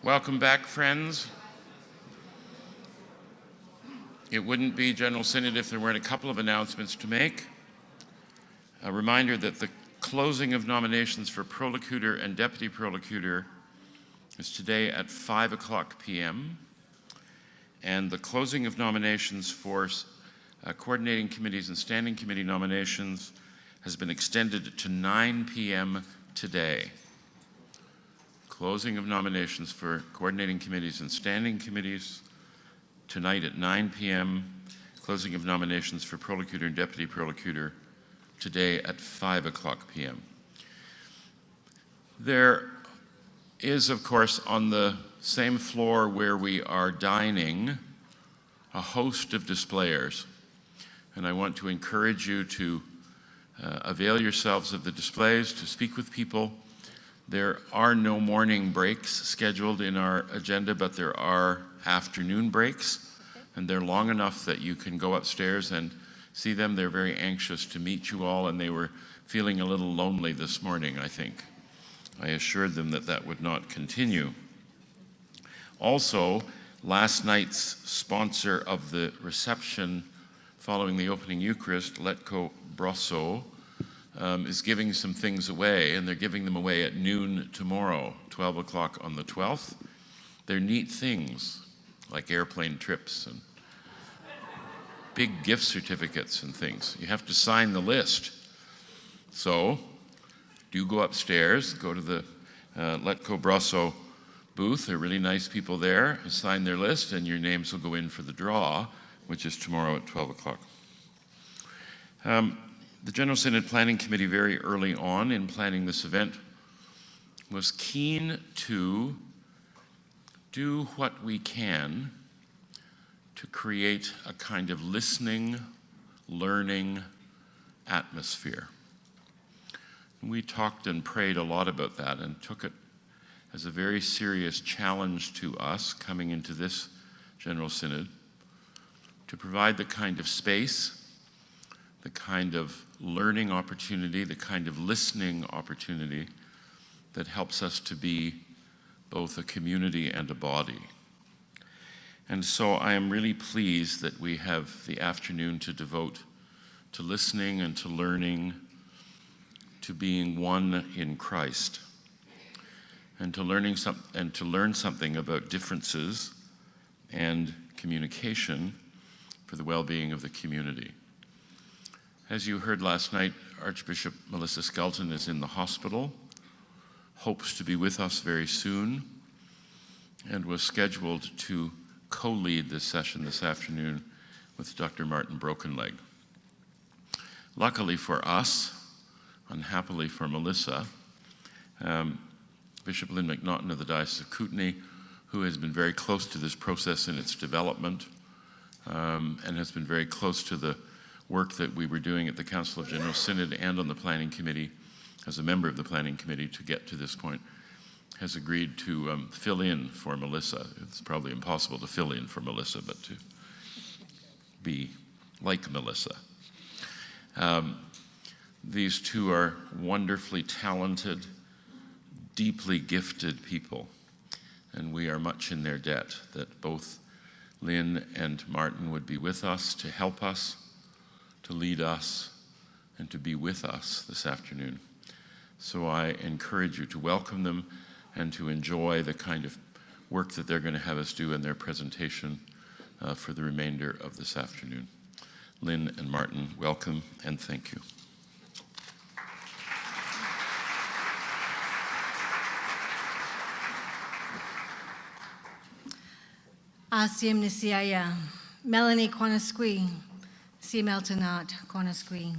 Welcome back, friends. It wouldn't be General Synod if there weren't a couple of announcements to make. A reminder that the closing of nominations for Prolocutor and Deputy Prolocutor is today at 5:00 p.m. And the closing of nominations for coordinating committees and standing committee nominations has been extended to 9 p.m. today. Closing of nominations for coordinating committees and standing committees tonight at 9 p.m. Closing of nominations for Prolocutor and Deputy Prolocutor today at 5:00 p.m. There is, of course, on the same floor where we are dining, a host of displayers. And I want to encourage you to avail yourselves of the displays, to speak with people. There are no morning breaks scheduled in our agenda, but there are afternoon breaks, and they're long enough that you can go upstairs and see them. They're very anxious to meet you all, and they were feeling a little lonely this morning, I think. I assured them that that would not continue. Also, last night's sponsor of the reception following the opening Eucharist, Letko Brosso, is giving some things away, and they're giving them away at noon tomorrow, 12 o'clock on the 12th. They're neat things, like airplane trips and big gift certificates and things. You have to sign the list. So, do go upstairs, go to the Letko Brosso booth. They're really nice people there. Sign their list, and your names will go in for the draw, which is tomorrow at 12 o'clock. The General Synod Planning Committee, very early on in planning this event, was keen to do what we can to create a kind of listening, learning atmosphere. We talked and prayed a lot about that and took it as a very serious challenge to us coming into this General Synod to provide the kind of space, the kind of learning opportunity, the kind of listening opportunity that helps us to be both a community and a body. And so I am really pleased that we have the afternoon to devote to listening and to learning, to being one in Christ, and to learn something about differences and communication for the well-being of the community. As you heard last night, Archbishop Melissa Skelton is in the hospital, hopes to be with us very soon, and was scheduled to co-lead this session this afternoon with Dr. Martin Brokenleg. Luckily for us, unhappily for Melissa, Bishop Lynn McNaughton of the Diocese of Kootenay, who has been very close to this process in its development, and has been very close to the work that we were doing at the Council of General Synod and on the Planning Committee, as a member of the Planning Committee to get to this point, has agreed to fill in for Melissa. It's probably impossible to fill in for Melissa, but to be like Melissa. These two are wonderfully talented, deeply gifted people, and we are much in their debt that both Lynn and Martin would be with us to help us, to lead us, and to be with us this afternoon. So I encourage you to welcome them and to enjoy the kind of work that they're going to have us do in their presentation for the remainder of this afternoon. Lynn and Martin, welcome and thank you. Asim Nisiaya, Melanie Quanasqui, Si Meltonat Quanasqui.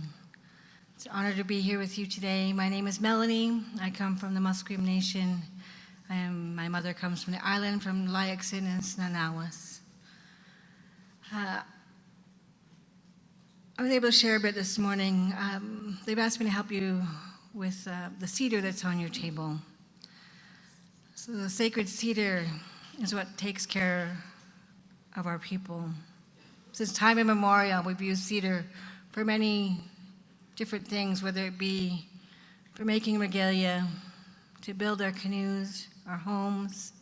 It's an honor to be here with you today. My name is Melanie. I come from the Musqueam Nation. My mother comes from the island, from Liaxin and Snanawas. I was able to share a bit this morning. They've asked me to help you with the cedar that's on your table. So the sacred cedar is what takes care of our people. Since time immemorial, we've used cedar for many different things, whether it be for making regalia, to build our canoes, our homes,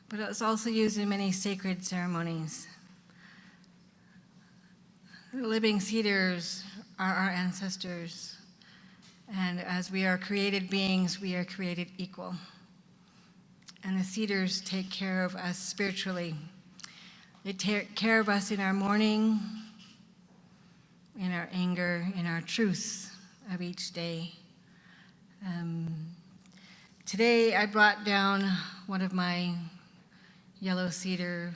but it's also used in many sacred ceremonies. The living cedars are our ancestors, and as we are created beings, we are created equal. And the cedars take care of us spiritually. They take care of us in our mourning, in our anger, in our truths of each day. Today I brought down one of my yellow cedar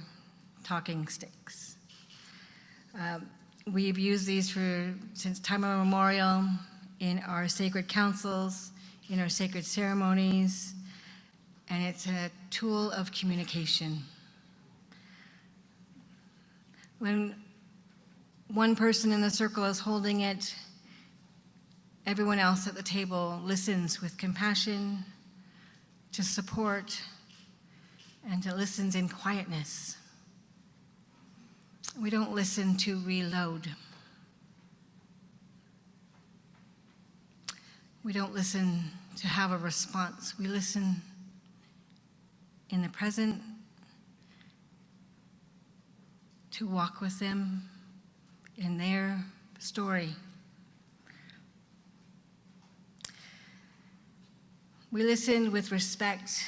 talking sticks. We've used these since time immemorial in our sacred councils, in our sacred ceremonies, and it's a tool of communication. When one person in the circle is holding it, everyone else at the table listens with compassion, to support, and to listen in quietness. We don't listen to reload. We don't listen to have a response. We listen in the present, to walk with them in their story. We listen with respect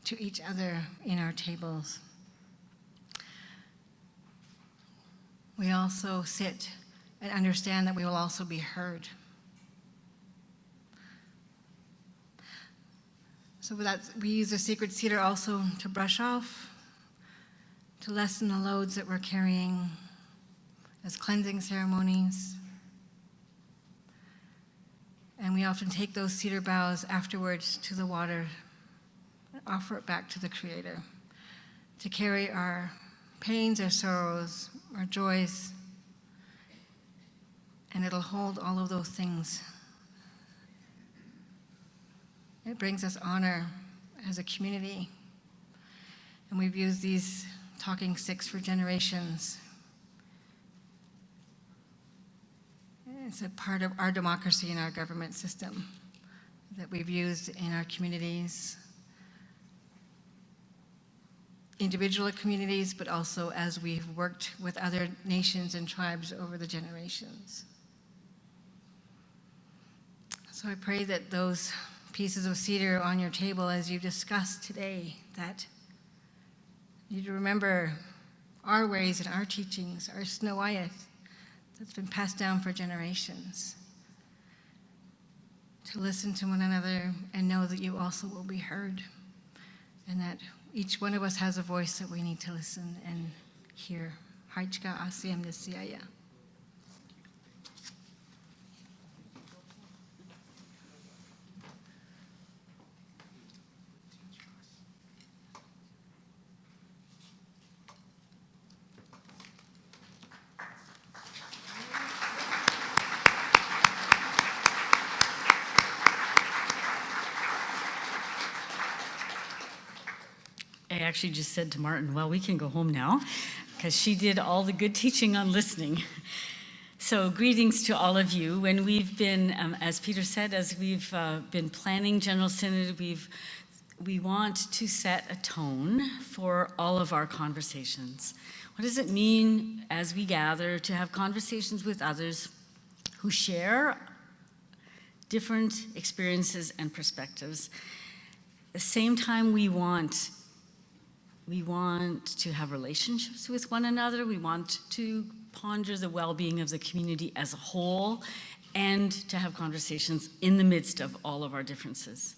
to each other in our tables. We also sit and understand that we will also be heard. So we use the sacred cedar also to brush off, to lessen the loads that we're carrying as cleansing ceremonies. And we often take those cedar boughs afterwards to the water and offer it back to the Creator to carry our pains, our sorrows, our joys, and it'll hold all of those things. It brings us honor as a community, and we've used these talking sticks for generations. It's a part of our democracy and our government system that we've used in our communities, individual communities, but also as we've worked with other nations and tribes over the generations. So I pray that those pieces of cedar on your table as you discussed today, that you remember our ways and our teachings, our snowayat that's been passed down for generations, to listen to one another and know that you also will be heard, and that each one of us has a voice that we need to listen and hear. Haichka asiem nesiaya. I actually just said to Martin, well, we can go home now, because she did all the good teaching on listening. So greetings to all of you. When we've been, as Peter said, as we've been planning General Synod, we want to set a tone for all of our conversations. What does it mean as we gather to have conversations with others who share different experiences and perspectives? At the same time, we want to have relationships with one another. We want to ponder the well-being of the community as a whole, and to have conversations in the midst of all of our differences.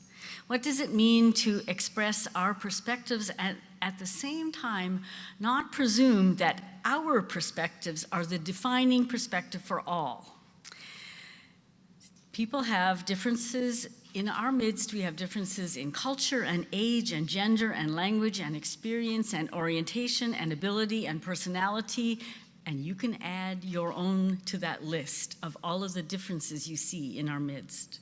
What does it mean to express our perspectives and at the same time not presume that our perspectives are the defining perspective for all? People have differences in our midst. We have differences in culture and age and gender and language and experience and orientation and ability and personality, and you can add your own to that list of all of the differences you see in our midst.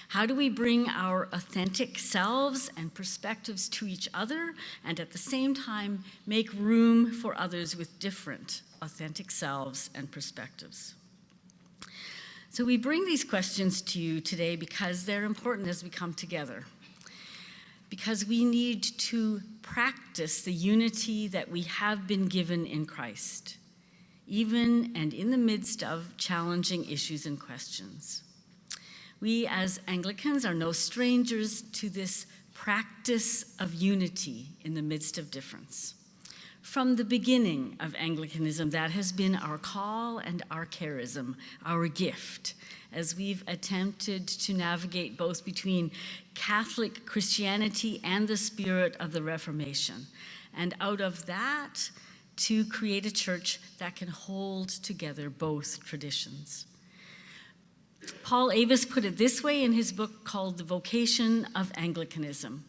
How do we bring our authentic selves and perspectives to each other and at the same time make room for others with different authentic selves and perspectives? So we bring these questions to you today because they're important as we come together. because we need to practice the unity that we have been given in Christ, even and in the midst of challenging issues and questions. We as Anglicans are no strangers to this practice of unity in the midst of difference. From the beginning of Anglicanism, that has been our call and our charism, our gift, as we've attempted to navigate both between Catholic Christianity and the spirit of the Reformation. And out of that, to create a church that can hold together both traditions. Paul Avis put it this way in his book called The Vocation of Anglicanism.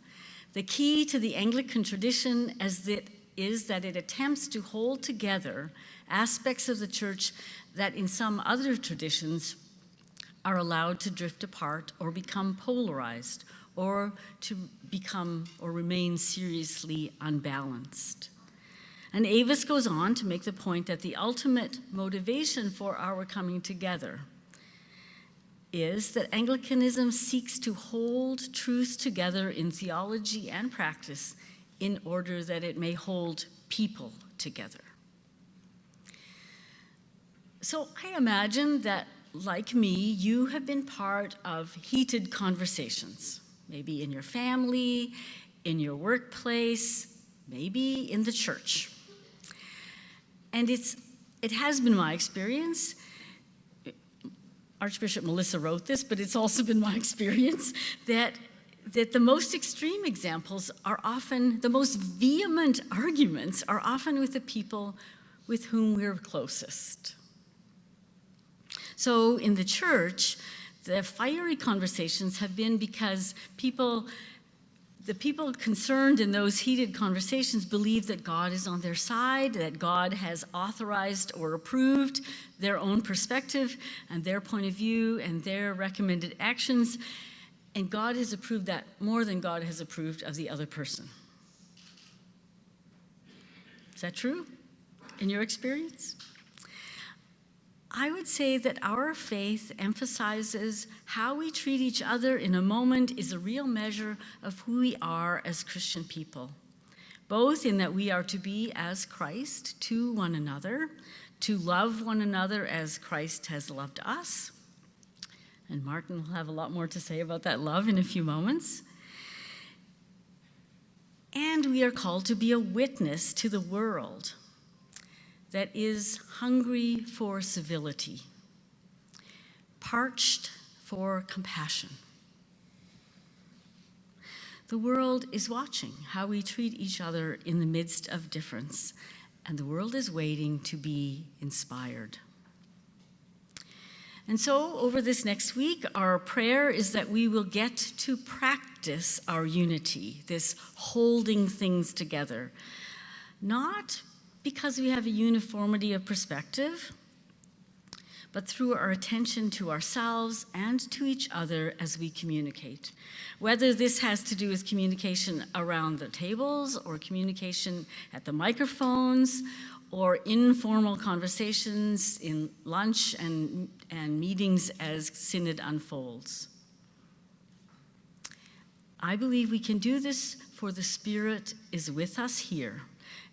The key to the Anglican tradition is that it attempts to hold together aspects of the church that in some other traditions are allowed to drift apart or become polarized or to become or remain seriously unbalanced. And Avis goes on to make the point that the ultimate motivation for our coming together is that Anglicanism seeks to hold truths together in theology and practice in order that it may hold people together. So I imagine that, like me, you have been part of heated conversations, maybe in your family, in your workplace, maybe in the church. And it has been my experience, Archbishop Melissa wrote this, but it's also been my experience that the most extreme examples are often, the most vehement arguments are often with the people with whom we're closest. So in the church, the fiery conversations have been because the people concerned in those heated conversations believe that God is on their side, that God has authorized or approved their own perspective and their point of view and their recommended actions, and God has approved that more than God has approved of the other person. Is that true in your experience? I would say that our faith emphasizes how we treat each other in a moment is a real measure of who we are as Christian people, both in that we are to be as Christ to one another, to love one another as Christ has loved us. And Martin will have a lot more to say about that love in a few moments. And we are called to be a witness to the world that is hungry for civility, parched for compassion. The world is watching how we treat each other in the midst of difference, and the world is waiting to be inspired. And so over this next week, our prayer is that we will get to practice our unity, this holding things together, not because we have a uniformity of perspective, but through our attention to ourselves and to each other as we communicate. Whether this has to do with communication around the tables or communication at the microphones or informal conversations in lunch and meetings as Synod unfolds. I believe we can do this, for the Spirit is with us here,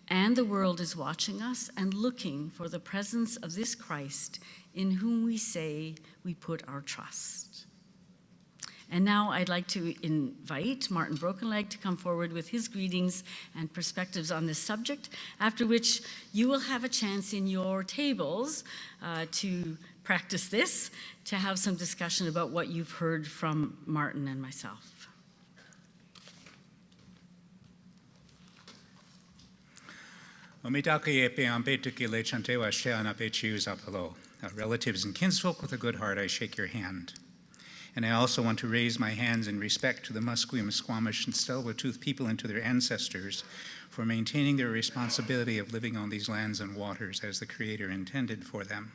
and the world is watching us and looking for the presence of this Christ in whom we say we put our trust. And now I'd like to invite Martin Brokenleg to come forward with his greetings and perspectives on this subject, after which you will have a chance in your tables to practice this, to have some discussion about what you've heard from Martin and myself. Relatives and kinsfolk with a good heart, I shake your hand. And I also want to raise my hands in respect to the Musqueam, Squamish, and Tsleil-Waututh people and to their ancestors for maintaining their responsibility of living on these lands and waters as the Creator intended for them.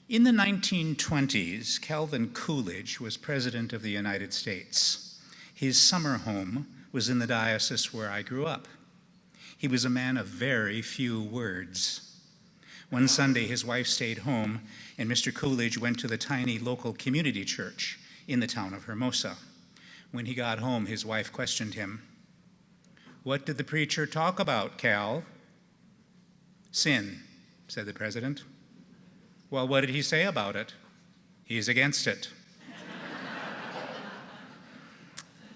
In the 1920s, Calvin Coolidge was President of the United States. His summer home was in the diocese where I grew up. He was a man of very few words. One Sunday, his wife stayed home, and Mr. Coolidge went to the tiny local community church in the town of Hermosa. When he got home, his wife questioned him. "What did the preacher talk about, Cal?" "Sin," said the president. "Well, what did he say about it?" "He's against it."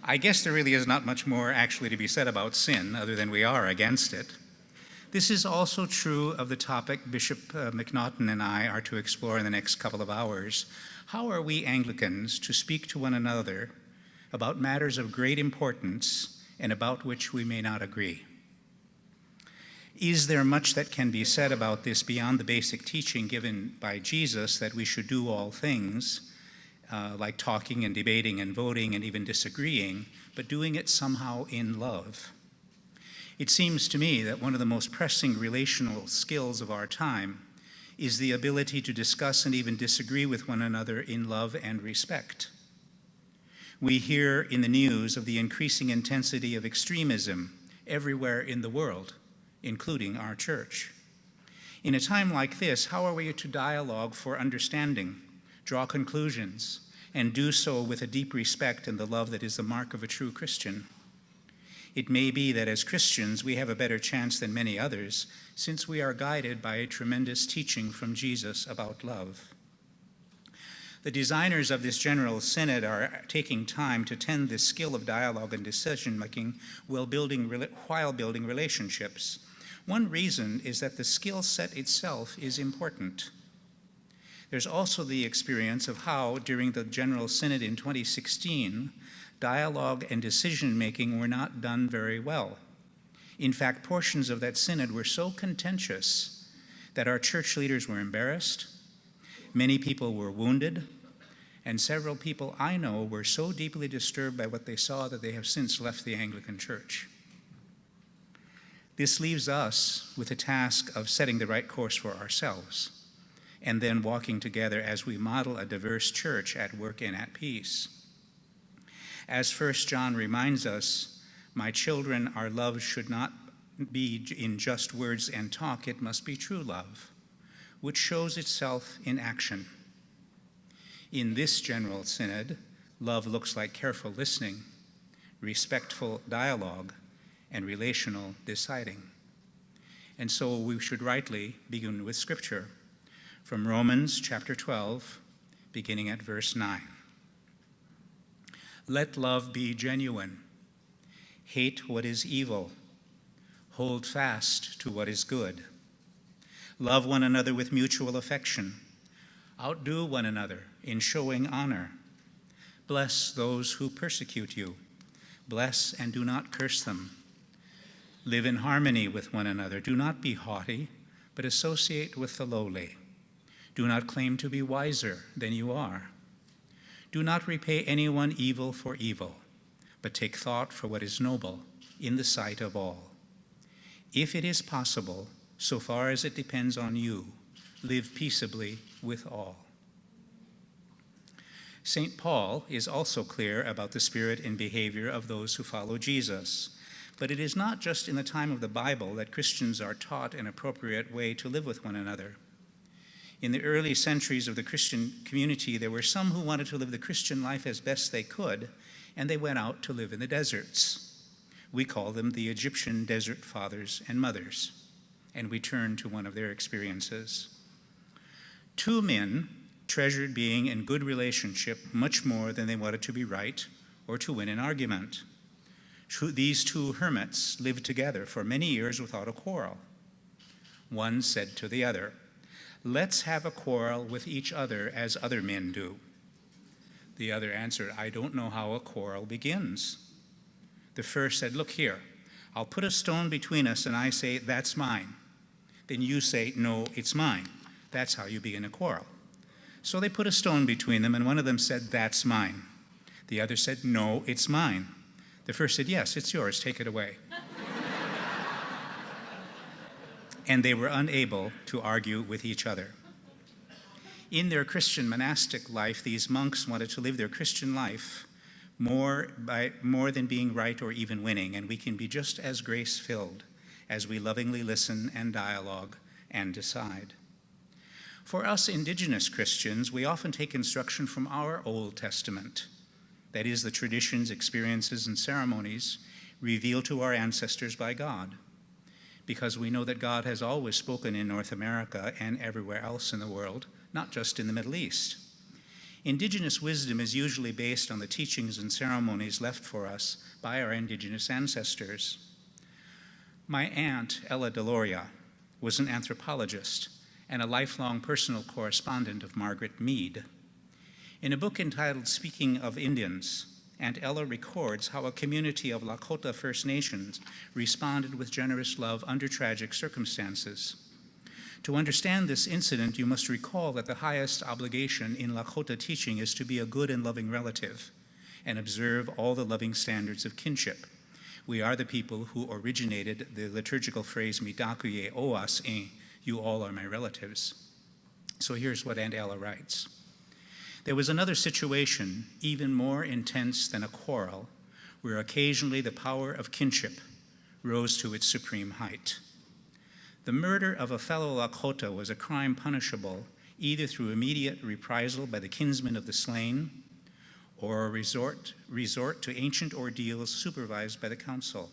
I guess there really is not much more actually to be said about sin other than we are against it. This is also true of the topic Bishop McNaughton and I are to explore in the next couple of hours. How are we Anglicans to speak to one another about matters of great importance and about which we may not agree? Is there much that can be said about this beyond the basic teaching given by Jesus that we should do all things, like talking and debating and voting and even disagreeing, but doing it somehow in love? It seems to me that one of the most pressing relational skills of our time is the ability to discuss and even disagree with one another in love and respect. We hear in the news of the increasing intensity of extremism everywhere in the world, including our church. In a time like this, how are we to dialogue for understanding, draw conclusions, and do so with a deep respect and the love that is the mark of a true Christian? It may be that as Christians we have a better chance than many others, since we are guided by a tremendous teaching from Jesus about love. The designers of this General Synod are taking time to tend this skill of dialogue and decision-making while building relationships. One reason is that the skill set itself is important. There's also the experience of how, during the General Synod in 2016, dialogue and decision-making were not done very well. In fact, portions of that synod were so contentious that our church leaders were embarrassed, many people were wounded, and several people I know were so deeply disturbed by what they saw that they have since left the Anglican Church. This leaves us with the task of setting the right course for ourselves, and then walking together as we model a diverse church at work and at peace. As 1 John reminds us, "My children, our love should not be in just words and talk, it must be true love, which shows itself in action." In this General Synod, love looks like careful listening, respectful dialogue, and relational deciding. And so we should rightly begin with Scripture, from Romans chapter 12, beginning at verse 9. "Let love be genuine. Hate what is evil. Hold fast to what is good. Love one another with mutual affection. Outdo one another in showing honor. Bless those who persecute you. Bless and do not curse them. Live in harmony with one another. Do not be haughty, but associate with the lowly. Do not claim to be wiser than you are. Do not repay anyone evil for evil, but take thought for what is noble in the sight of all. If it is possible, so far as it depends on you, live peaceably with all." St. Paul is also clear about the spirit and behavior of those who follow Jesus. But it is not just in the time of the Bible that Christians are taught an appropriate way to live with one another. In the early centuries of the Christian community, there were some who wanted to live the Christian life as best they could, and they went out to live in the deserts. We call them the Egyptian desert fathers and mothers, and we turn to one of their experiences. Two men treasured being in good relationship much more than they wanted to be right or to win an argument. These two hermits lived together for many years without a quarrel. One said to the other, "Let's have a quarrel with each other as other men do." The other answered, "I don't know how a quarrel begins." The first said, "Look here, I'll put a stone between us and I say, 'That's mine.' Then you say, 'No, it's mine.' That's how you begin a quarrel." So they put a stone between them, and one of them said, "That's mine." The other said, "No, it's mine." The first said, "Yes, it's yours, take it away." And they were unable to argue with each other. In their Christian monastic life, these monks wanted to live their Christian life more than being right or even winning, and we can be just as grace-filled as we lovingly listen and dialogue and decide. For us indigenous Christians, we often take instruction from our Old Testament, that is, the traditions, experiences, and ceremonies revealed to our ancestors by God, because we know that God has always spoken in North America and everywhere else in the world, not just in the Middle East. Indigenous wisdom is usually based on the teachings and ceremonies left for us by our Indigenous ancestors. My aunt, Ella Deloria, was an anthropologist and a lifelong personal correspondent of Margaret Mead. In a book entitled Speaking of Indians, Aunt Ella records how a community of Lakota First Nations responded with generous love under tragic circumstances. To understand this incident, you must recall that the highest obligation in Lakota teaching is to be a good and loving relative and observe all the loving standards of kinship. We are the people who originated the liturgical phrase, Mitakuye oas e, you all are my relatives. So here's what Aunt Ella writes. There was another situation, even more intense than a quarrel, where occasionally the power of kinship rose to its supreme height. The murder of a fellow Lakota was a crime punishable either through immediate reprisal by the kinsmen of the slain or a resort to ancient ordeals supervised by the council.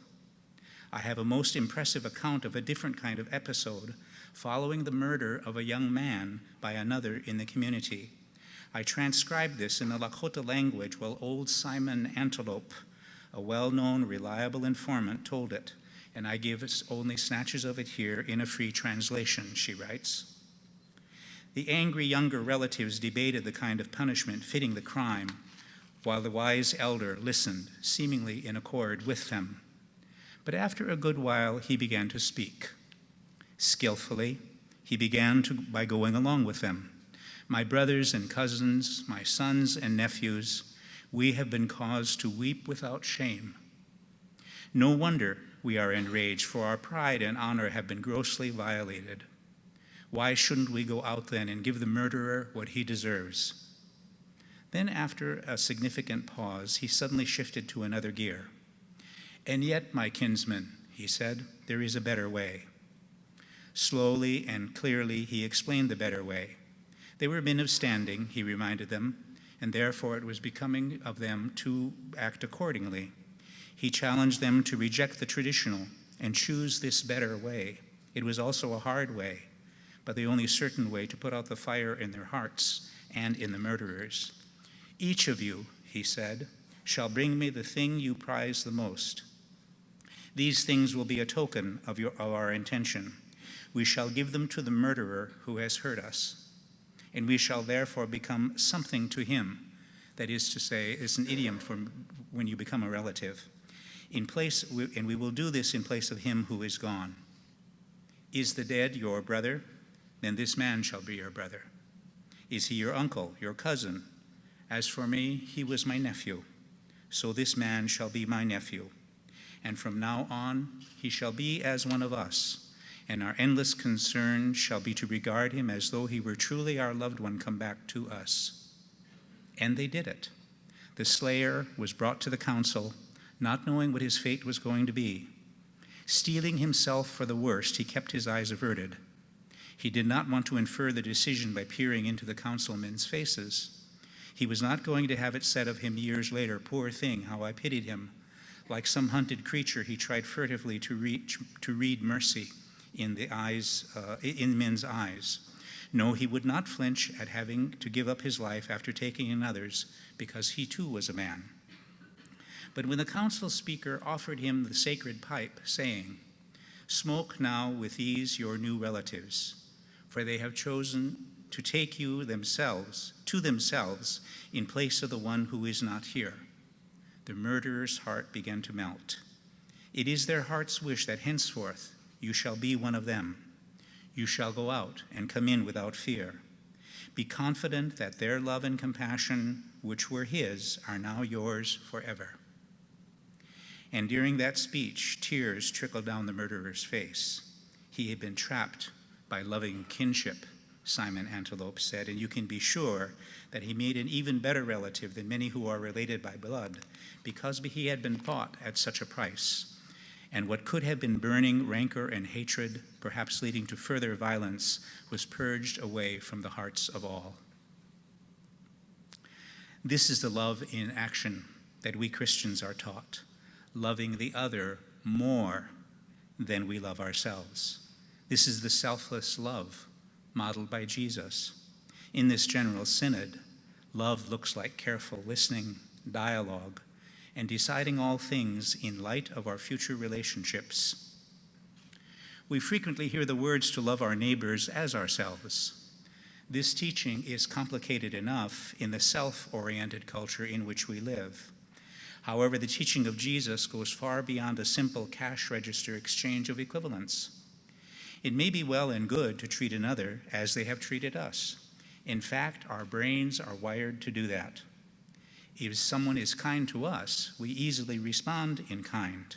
I have a most impressive account of a different kind of episode following the murder of a young man by another in the community. I transcribed this in the Lakota language while old Simon Antelope, a well-known, reliable informant, told it, and I give only snatches of it here in a free translation, she writes. The angry younger relatives debated the kind of punishment fitting the crime, while the wise elder listened, seemingly in accord with them. But after a good while, he began to speak. Skillfully, he began by going along with them. My brothers and cousins, my sons and nephews, we have been caused to weep without shame. No wonder we are enraged, for our pride and honor have been grossly violated. Why shouldn't we go out then and give the murderer what he deserves? Then, after a significant pause, he suddenly shifted to another gear. And yet, my kinsmen, he said, there is a better way. Slowly and clearly, he explained the better way. They were men of standing, he reminded them, and therefore it was becoming of them to act accordingly. He challenged them to reject the traditional and choose this better way. It was also a hard way, but the only certain way to put out the fire in their hearts and in the murderers. Each of you, he said, shall bring me the thing you prize the most. These things will be a token of our intention. We shall give them to the murderer who has hurt us, and we shall therefore become something to him. That is to say, it's an idiom for when you become a relative. And we will do this in place of him who is gone. Is the dead your brother? Then this man shall be your brother. Is he your uncle, your cousin? As for me, he was my nephew. So this man shall be my nephew. And from now on, he shall be as one of us. And our endless concern shall be to regard him as though he were truly our loved one come back to us. And they did it. The slayer was brought to the council, not knowing what his fate was going to be. Steeling himself for the worst, he kept his eyes averted. He did not want to infer the decision by peering into the councilmen's faces. He was not going to have it said of him years later, poor thing, how I pitied him. Like some hunted creature, he tried furtively to read mercy in men's eyes. No, he would not flinch at having to give up his life after taking in others, because he too was a man. But when the council speaker offered him the sacred pipe, saying, "Smoke now with these your new relatives, for they have chosen to take you to themselves in place of the one who is not here," the murderer's heart began to melt. It is their heart's wish that henceforth you shall be one of them. You shall go out and come in without fear. Be confident that their love and compassion, which were his, are now yours forever. And during that speech, tears trickled down the murderer's face. He had been trapped by loving kinship, Simon Antelope said, and you can be sure that he made an even better relative than many who are related by blood, because he had been bought at such a price. And what could have been burning rancor and hatred, perhaps leading to further violence, was purged away from the hearts of all. This is the love in action that we Christians are taught, loving the other more than we love ourselves. This is the selfless love modeled by Jesus. In this General Synod, love looks like careful listening, dialogue, and deciding all things in light of our future relationships. We frequently hear the words to love our neighbors as ourselves. This teaching is complicated enough in the self-oriented culture in which we live. However, the teaching of Jesus goes far beyond a simple cash register exchange of equivalents. It may be well and good to treat another as they have treated us. In fact, our brains are wired to do that. If someone is kind to us, we easily respond in kind.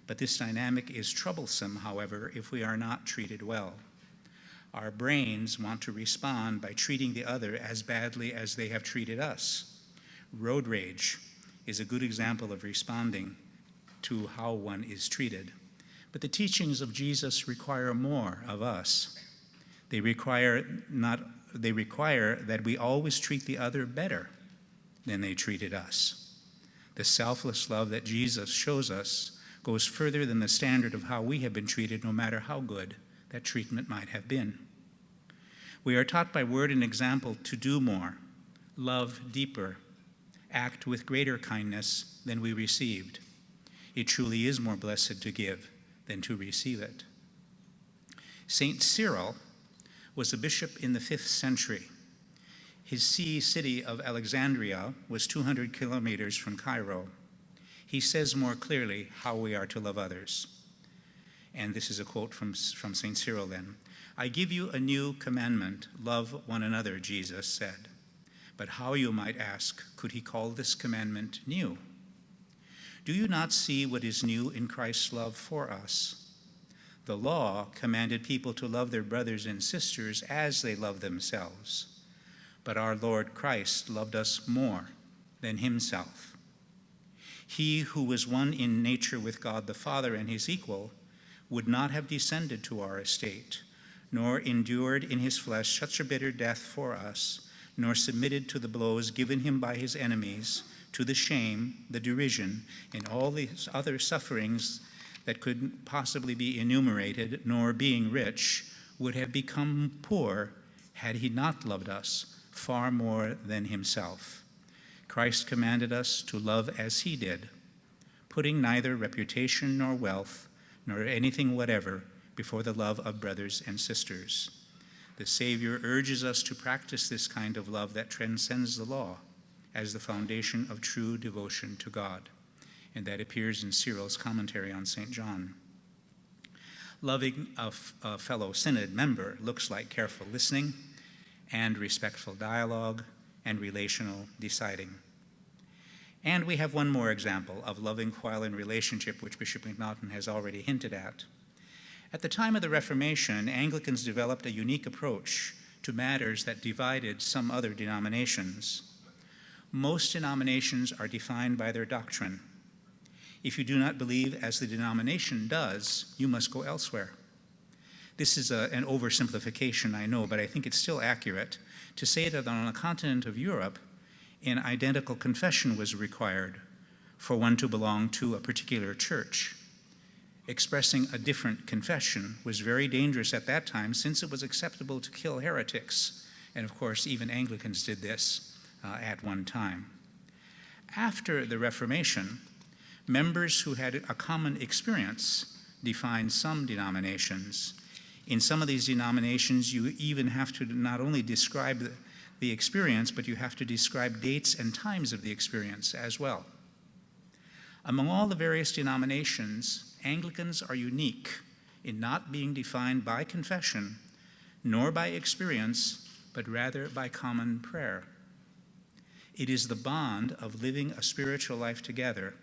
But this dynamic is troublesome, however, if we are not treated well. Our brains want to respond by treating the other as badly as they have treated us. Road rage is a good example of responding to how one is treated. But the teachings of Jesus require more of us. They require that we always treat the other better than they treated us. The selfless love that Jesus shows us goes further than the standard of how we have been treated, no matter how good that treatment might have been. We are taught by word and example to do more, love deeper, act with greater kindness than we received. It truly is more blessed to give than to receive it. Saint Cyril was a bishop in the 5th century. His see city of Alexandria was 200 kilometers from Cairo. He says more clearly how we are to love others. And this is a quote from St. Cyril then. "I give you a new commandment, love one another," Jesus said. But how, you might ask, could he call this commandment new? Do you not see what is new in Christ's love for us? The law commanded people to love their brothers and sisters as they love themselves. But our Lord Christ loved us more than himself. He who was one in nature with God the Father and his equal would not have descended to our estate, nor endured in his flesh such a bitter death for us, nor submitted to the blows given him by his enemies, to the shame, the derision, and all these other sufferings that couldn't possibly be enumerated, nor being rich, would have become poor had he not loved us far more than himself. Christ commanded us to love as he did, putting neither reputation nor wealth nor anything whatever before the love of brothers and sisters. The Savior urges us to practice this kind of love that transcends the law as the foundation of true devotion to God, and that appears in Cyril's commentary on St. John. Loving a fellow synod member looks like careful listening and respectful dialogue and relational deciding. And we have one more example of loving while in relationship, which Bishop McNaughton has already hinted at. At the time of the Reformation, Anglicans developed a unique approach to matters that divided some other denominations. Most denominations are defined by their doctrine. If you do not believe as the denomination does, you must go elsewhere. This is an oversimplification, I know, but I think it's still accurate to say that on the continent of Europe, an identical confession was required for one to belong to a particular church. Expressing a different confession was very dangerous at that time, since it was acceptable to kill heretics. And of course, even Anglicans did this at one time. After the Reformation, members who had a common experience defined some denominations. In some of these denominations, you even have to not only describe the experience, but you have to describe dates and times of the experience as well. Among all the various denominations, Anglicans are unique in not being defined by confession, nor by experience, but rather by common prayer. It is the bond of living a spiritual life together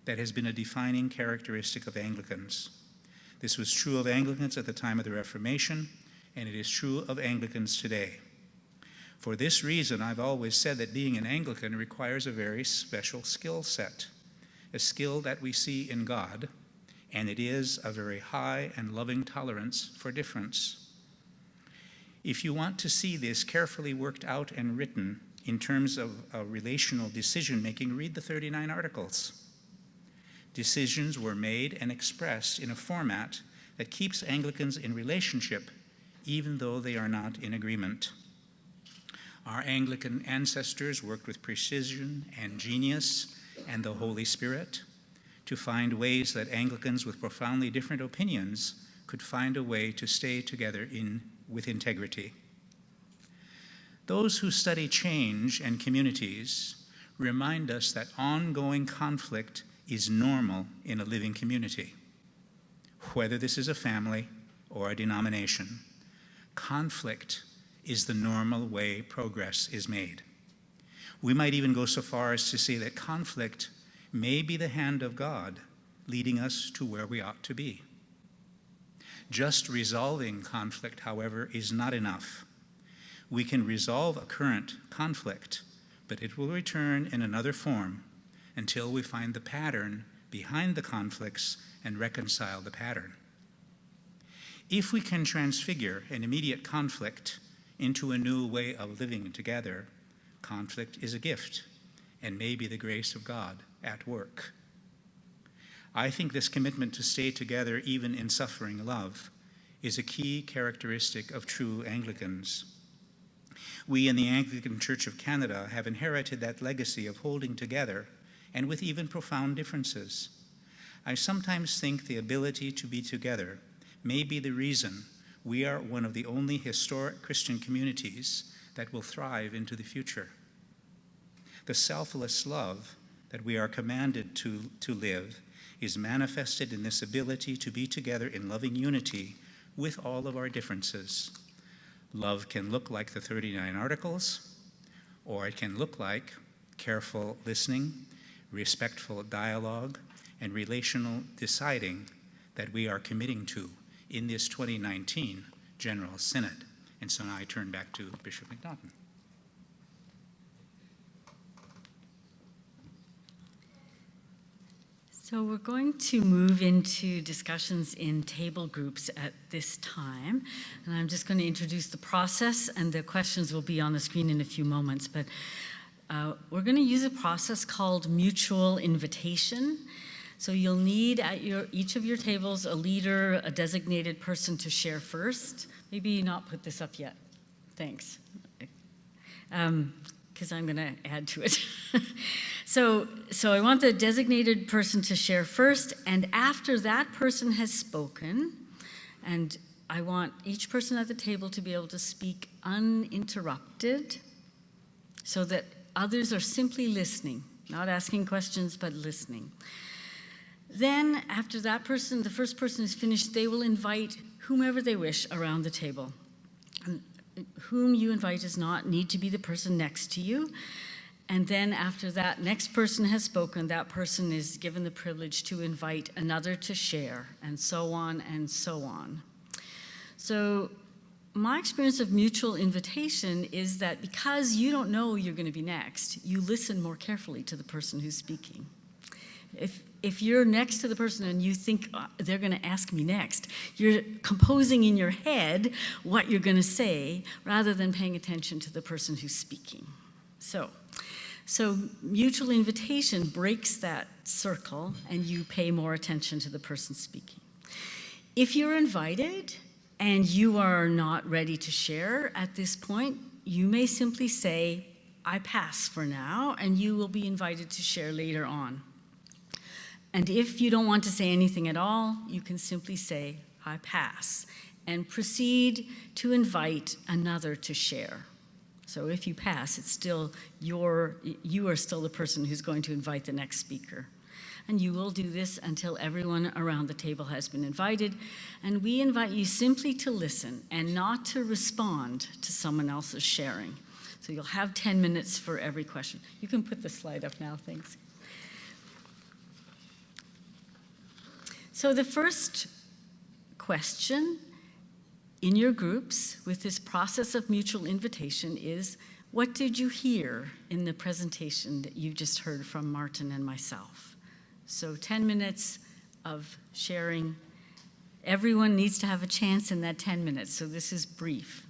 that has been a defining characteristic of Anglicans. This was true of Anglicans at the time of the Reformation, and it is true of Anglicans today. For this reason, I've always said that being an Anglican requires a very special skill set, a skill that we see in God, and it is a very high and loving tolerance for difference. If you want to see this carefully worked out and written in terms of relational decision-making, read the 39 Articles. Decisions were made and expressed in a format that keeps Anglicans in relationship, even though they are not in agreement. Our Anglican ancestors worked with precision and genius and the Holy Spirit to find ways that Anglicans with profoundly different opinions could find a way to stay together with integrity. Those who study change and communities remind us that ongoing conflict is normal in a living community. Whether this is a family or a denomination, conflict is the normal way progress is made. We might even go so far as to say that conflict may be the hand of God leading us to where we ought to be. Just resolving conflict, however, is not enough. We can resolve a current conflict, but it will return in another form until we find the pattern behind the conflicts and reconcile the pattern. If we can transfigure an immediate conflict into a new way of living together, conflict is a gift and may be the grace of God at work. I think this commitment to stay together even in suffering love is a key characteristic of true Anglicans. We in the Anglican Church of Canada have inherited that legacy of holding together and with even profound differences. I sometimes think the ability to be together may be the reason we are one of the only historic Christian communities that will thrive into the future. The selfless love that we are commanded to live is manifested in this ability to be together in loving unity with all of our differences. Love can look like the 39 Articles, or it can look like careful listening, respectful dialogue, and relational deciding that we are committing to in this 2019 General Synod. And so now I turn back to Bishop McNaughton. So we're going to move into discussions in table groups at this time. And I'm just going to introduce the process, and the questions will be on the screen in a few moments. But we're going to use a process called mutual invitation. So you'll need at each of your tables a leader, a designated person to share first. Maybe not put this up yet. Thanks. Because I'm going to add to it. So I want the designated person to share first, and after that person has spoken, and I want each person at the table to be able to speak uninterrupted so that others are simply listening, not asking questions, but listening. Then, after that person, the first person is finished, they will invite whomever they wish around the table. And whom you invite does not need to be the person next to you. And then after that next person has spoken, that person is given the privilege to invite another to share, and so on and so on. So my experience of mutual invitation is that because you don't know you're going to be next, you listen more carefully to the person who's speaking. If you're next to the person and you think they're going to ask me next, you're composing in your head what you're going to say rather than paying attention to the person who's speaking. So mutual invitation breaks that circle and you pay more attention to the person speaking. If you're invited and you are not ready to share at this point, you may simply say, "I pass for now," and you will be invited to share later on. And if you don't want to say anything at all, you can simply say, "I pass," and proceed to invite another to share. So if you pass, it's still you are still the person who's going to invite the next speaker. And you will do this until everyone around the table has been invited. And we invite you simply to listen and not to respond to someone else's sharing. So you'll have 10 minutes for every question. You can put the slide up now, thanks. So the first question in your groups with this process of mutual invitation is, what did you hear in the presentation that you just heard from Martin and myself? So 10 minutes of sharing. Everyone needs to have a chance in that 10 minutes, so this is brief.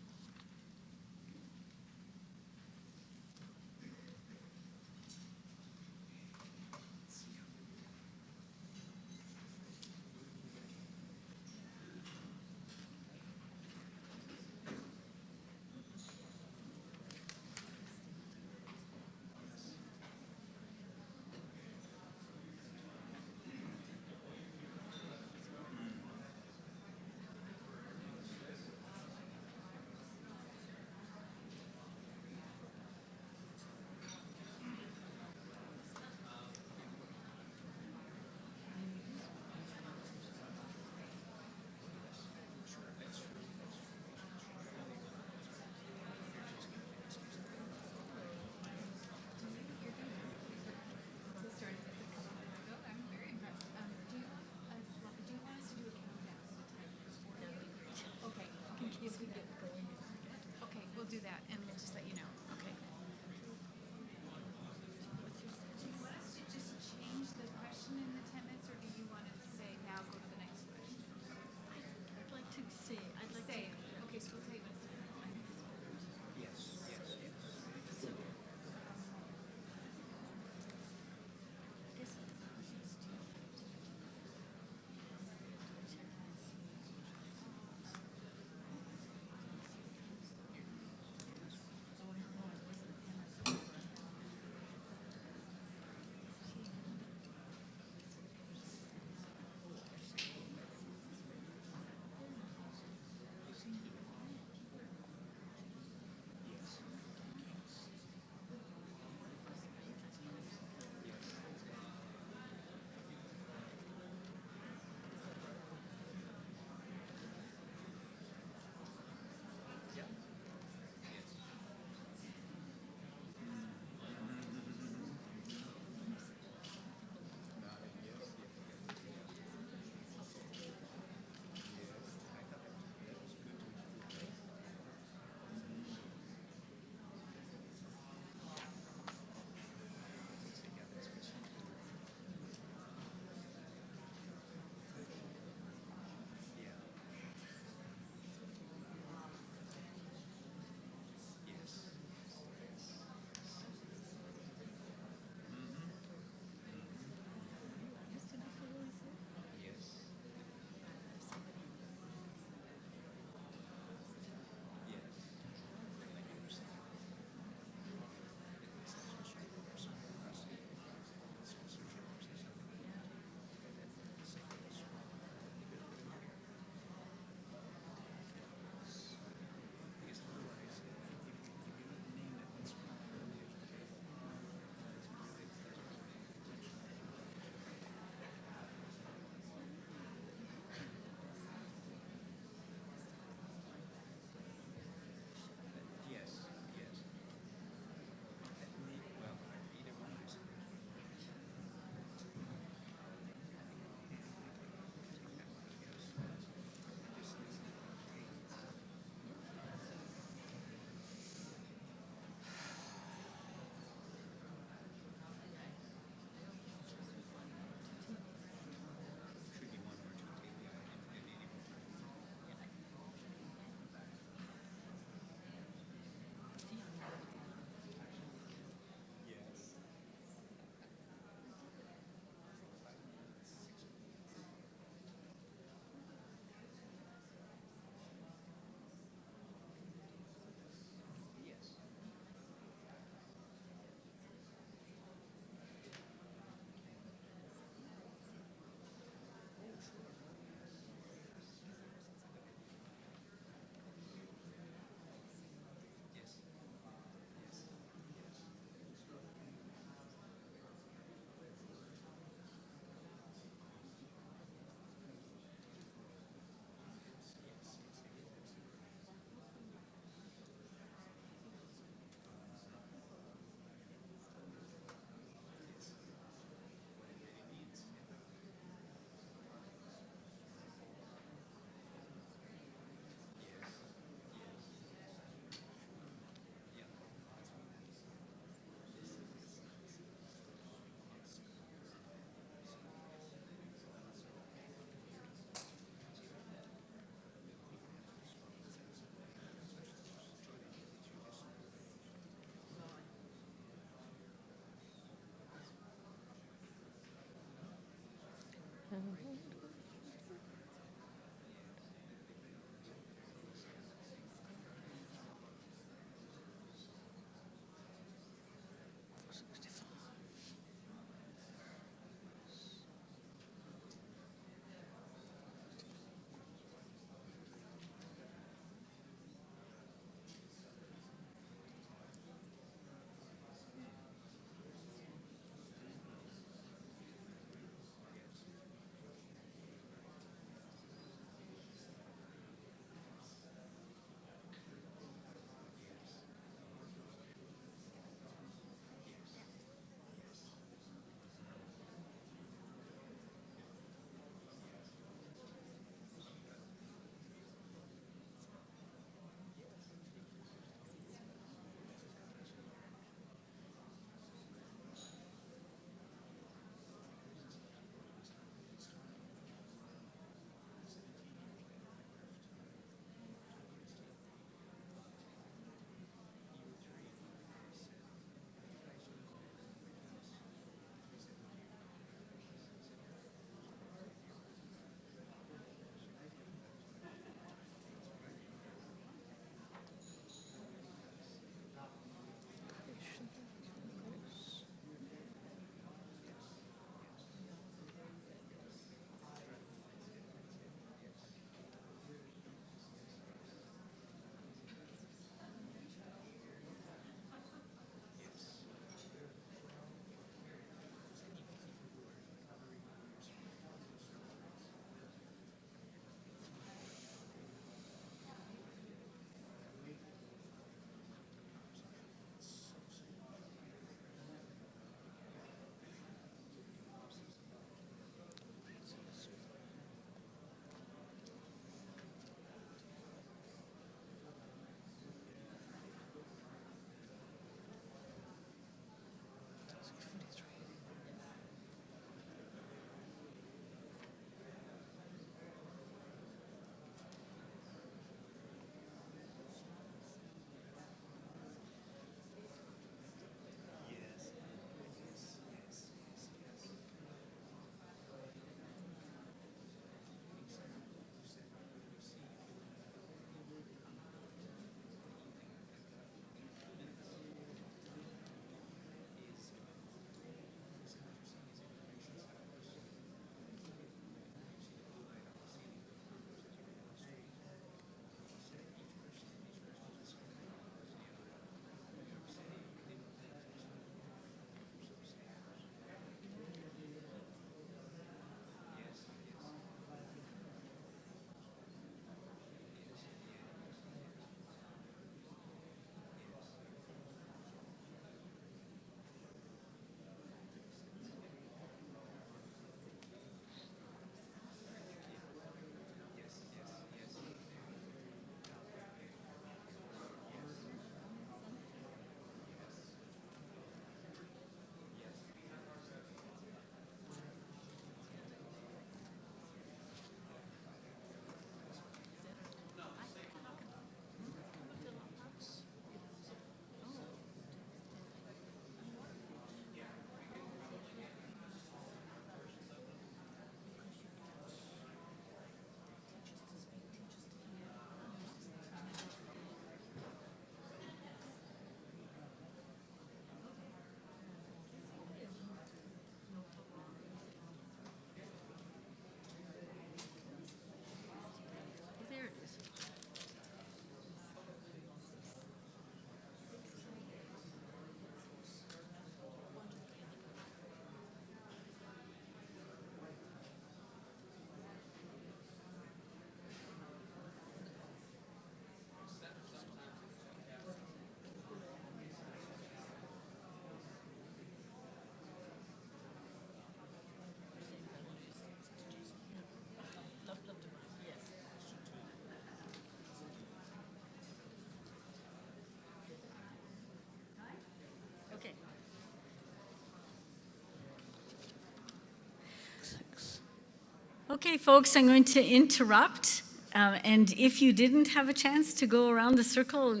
Okay, folks, I'm going to interrupt. And if you didn't have a chance to go around the circle,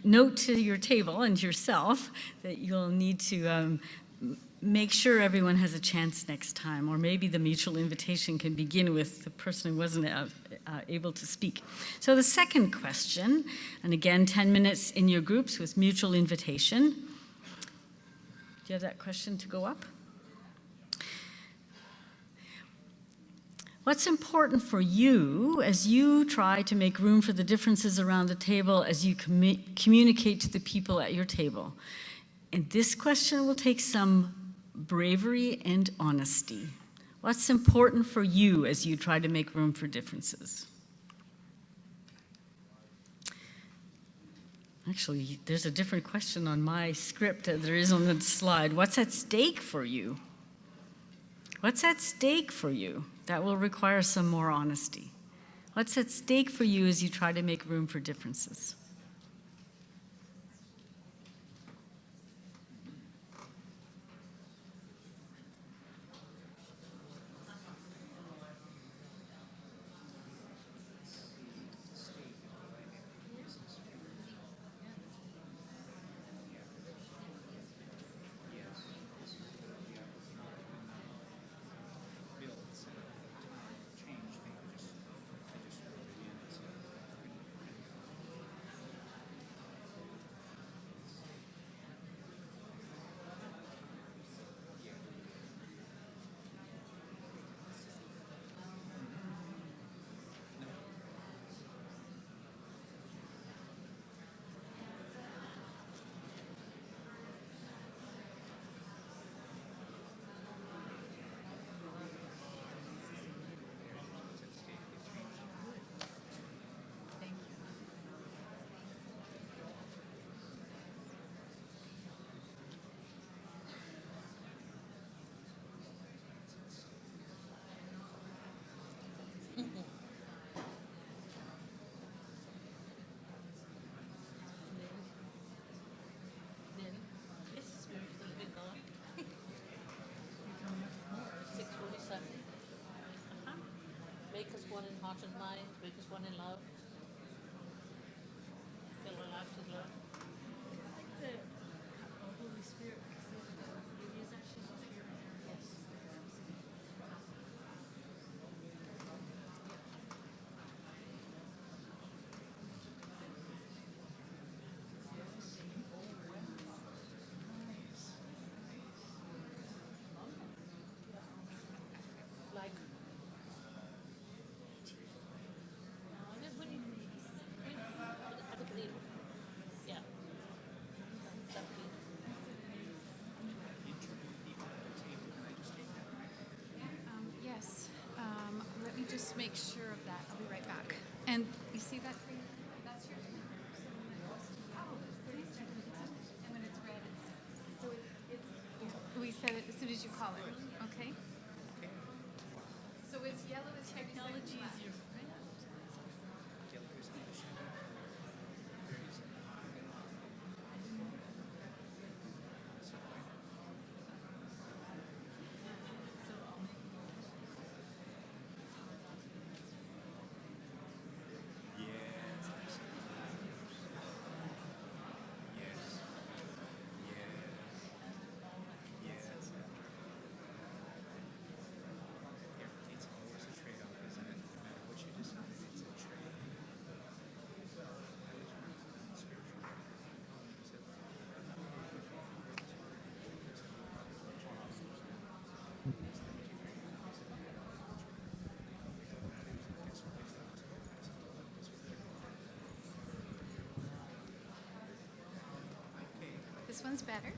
note to your table and yourself that you'll need to make sure everyone has a chance next time, or maybe the mutual invitation can begin with the person who wasn't able to speak. So the second question, and again, 10 minutes in your groups with mutual invitation. Do you have that question to go up? What's important for you as you try to make room for the differences around the table, as you communicate to the people at your table? And this question will take some bravery and honesty. What's important for you as you try to make room for differences? Actually, there's a different question on my script than there is on the slide. What's at stake for you? What's at stake for you? That will require some more honesty. What's at stake for you as you try to make room for differences? Make us one in heart and mind, make us one in love. Fill our lives with love. Holy Spirit. Like yeah. Yes, let me just make sure of that. I'll be right back. And you see that thing? That's your. Oh, 30 seconds. And when it's red, so we said it as soon as you call it. Okay. So it's yellow. It's technology is your friend. This one's better.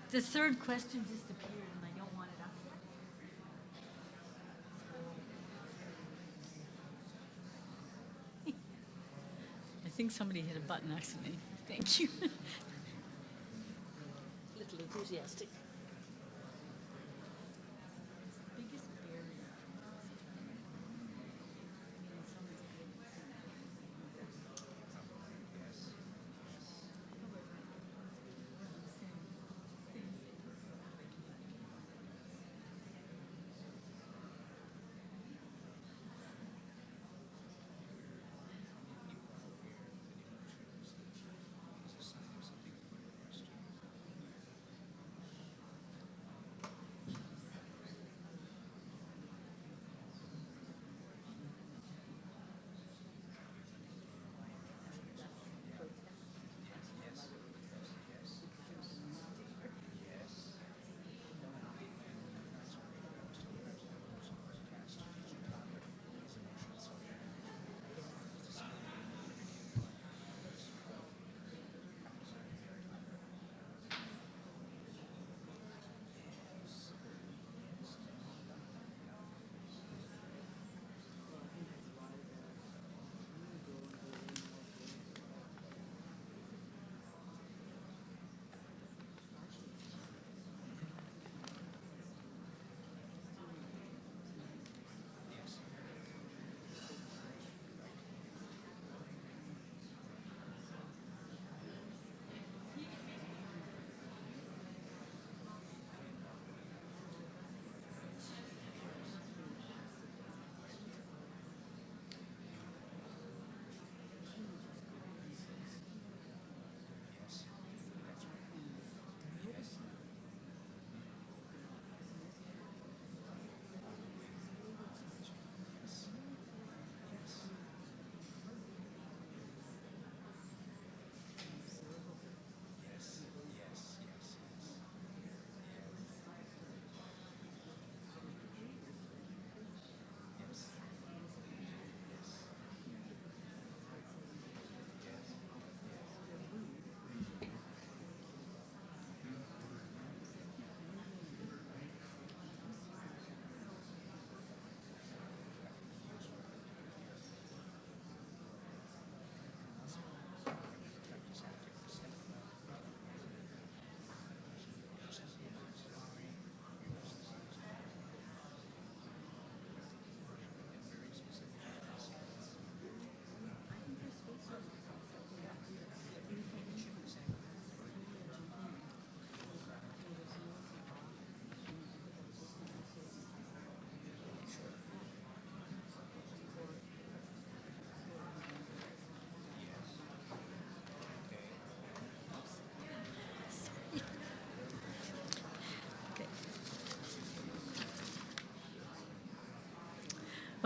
The third question disappeared and I don't want it up here. I think somebody hit a button accidentally. Thank you. Little enthusiastic. Biggest barrier.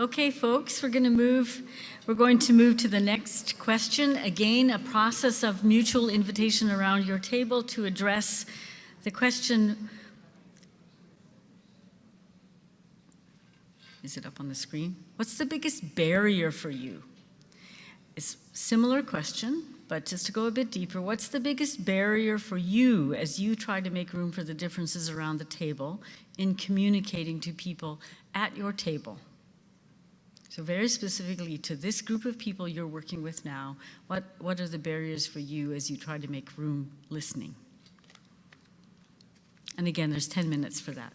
Okay, folks, we're going to move to the next question. Again, a process of mutual invitation around your table to address the question. Is it up on the screen? What's the biggest barrier for you? It's a similar question, but just to go a bit deeper, what's the biggest barrier for you as you try to make room for the differences around the table in communicating to people at your table? So very specifically to this group of people you're working with now, what are the barriers for you as you try to make room listening? And again, there's 10 minutes for that.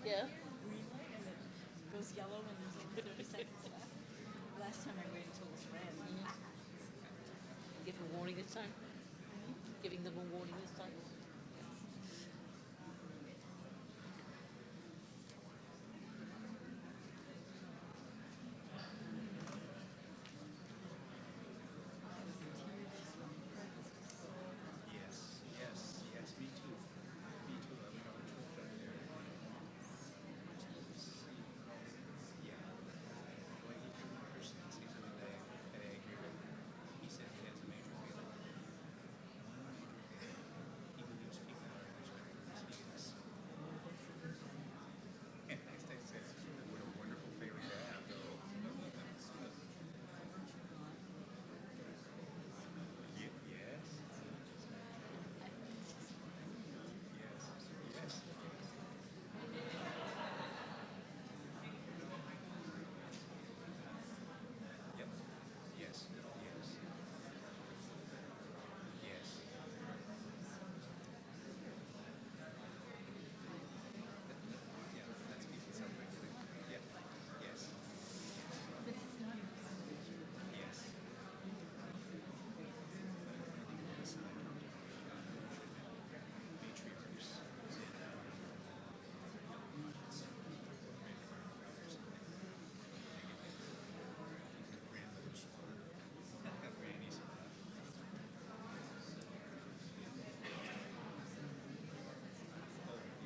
Yeah. green light and it goes yellow and there's like 30 seconds left. Last time I waited until it was red. Give them a warning this time. Giving them a warning this time. Yes, yes, yes, me too. Me too. I went on a trip up there. Yeah. Well, he took my person, he's in the day, and I agree with him. He said he has a major failing. One major failing. He believes people are in his records. And next I said, what a wonderful failing to have, though. Yes. Yes. Yes. Yep. Yes. Yes. Yes. Yeah. That's people self-regulating. Yep. Yes. Yes. Matriarchs. Grandmothers. Grannies.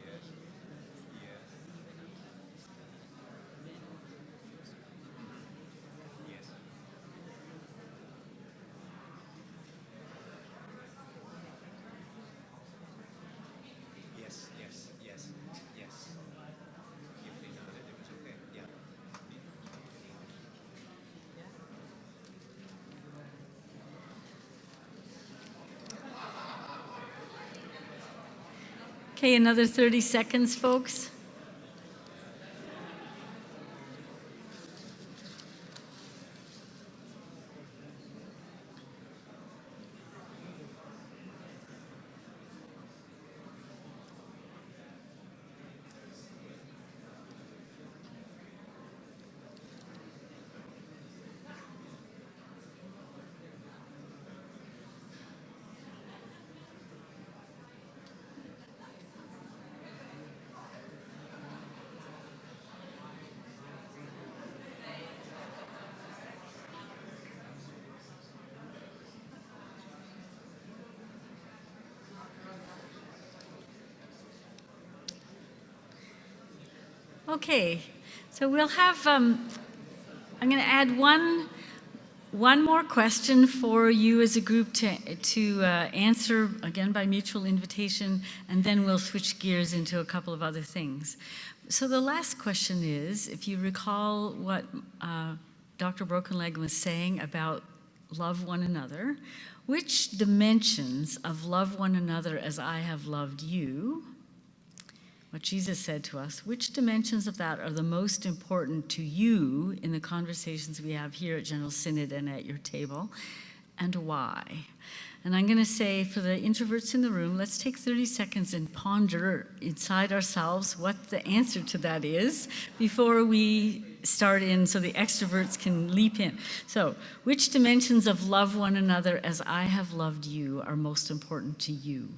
Yes. Yes. Yes. Yes. Yes. Yes. Yes. If they nodded, it was okay. Yeah. Okay, another 30 seconds, folks. Okay, so we'll have, I'm going to add one more question for you as a group to answer, again by mutual invitation, and then we'll switch gears into a couple of other things. So the last question is, if you recall what Dr. Brokenleg was saying about love one another, which dimensions of love one another as I have loved you, what Jesus said to us, which dimensions of that are the most important to you in the conversations we have here at General Synod and at your table, and why? And I'm going to say, for the introverts in the room, let's take 30 seconds and ponder inside ourselves what the answer to that is before we start in, so the extroverts can leap in. So, which dimensions of love one another as I have loved you are most important to you?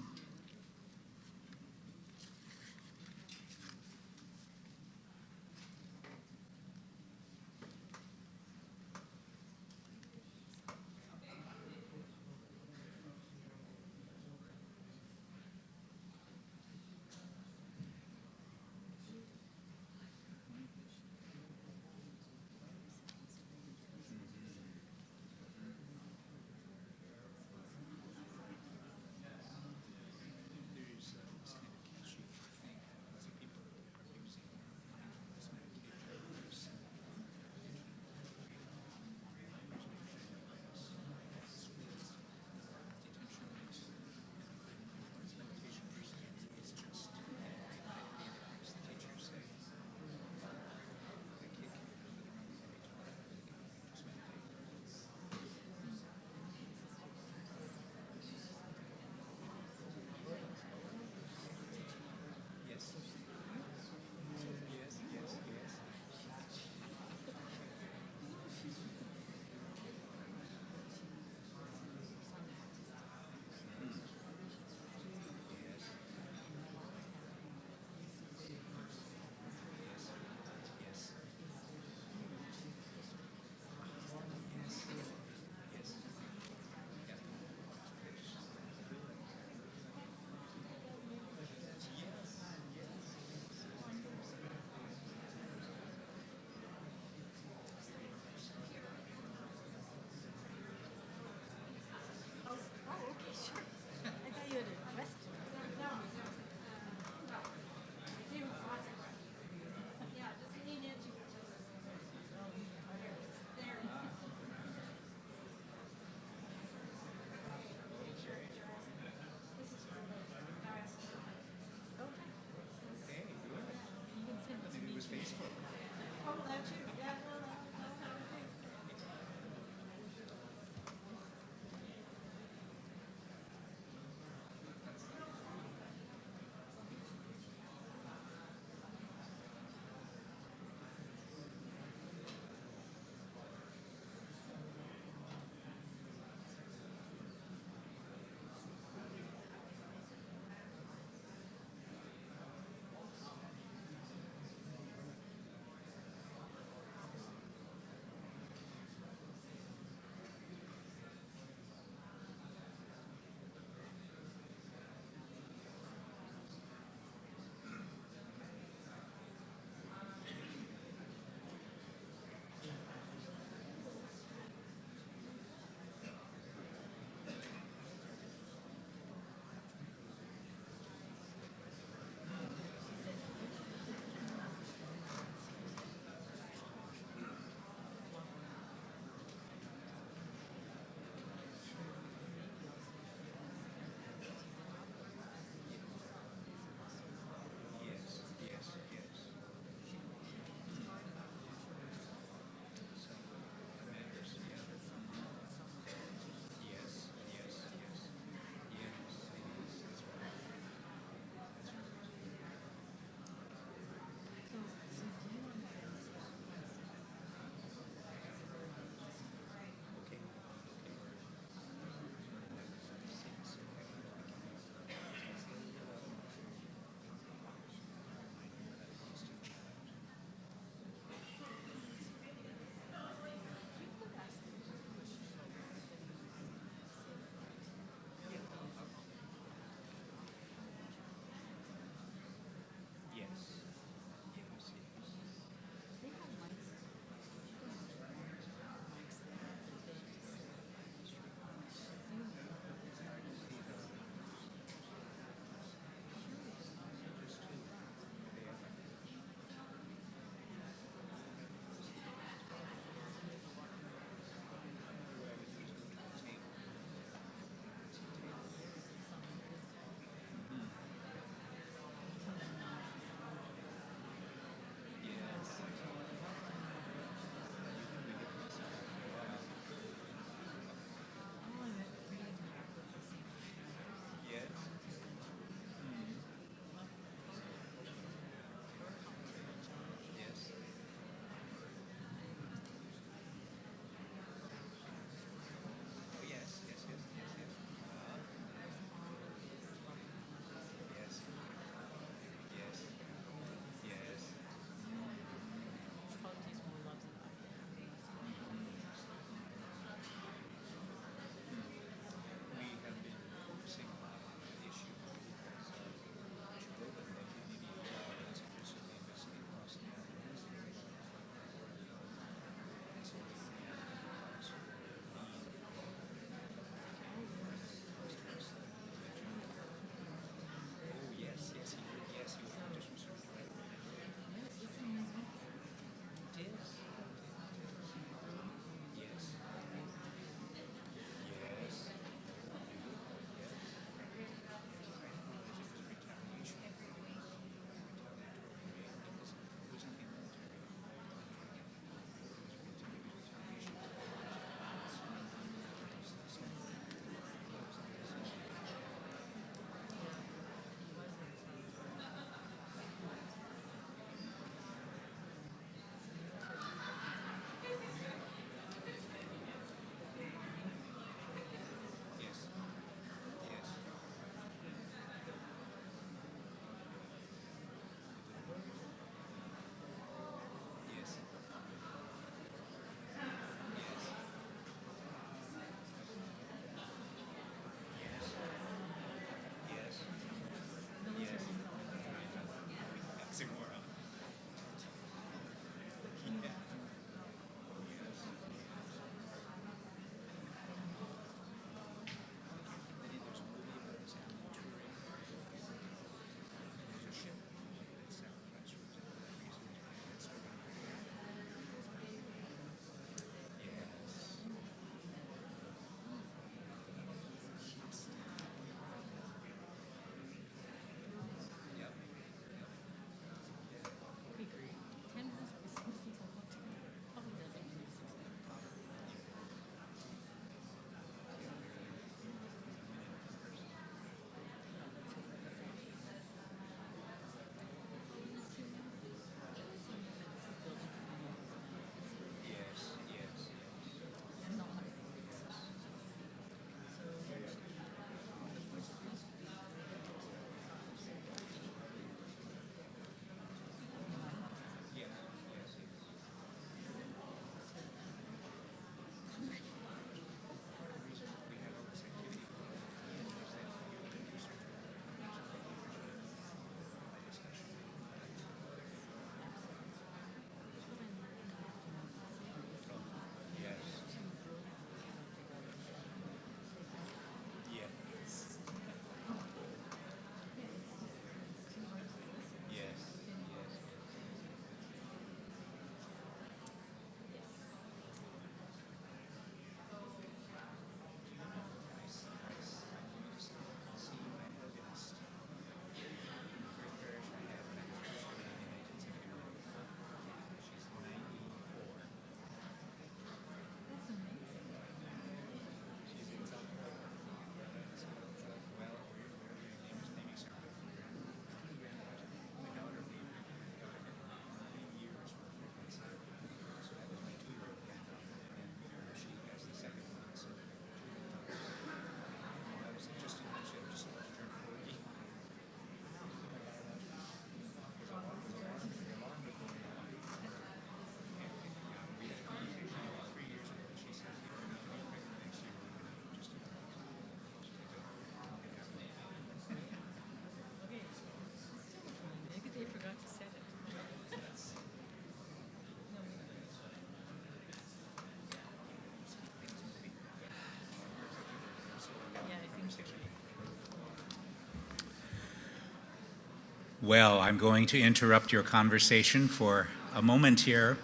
Well, I'm going to interrupt your conversation for a moment here.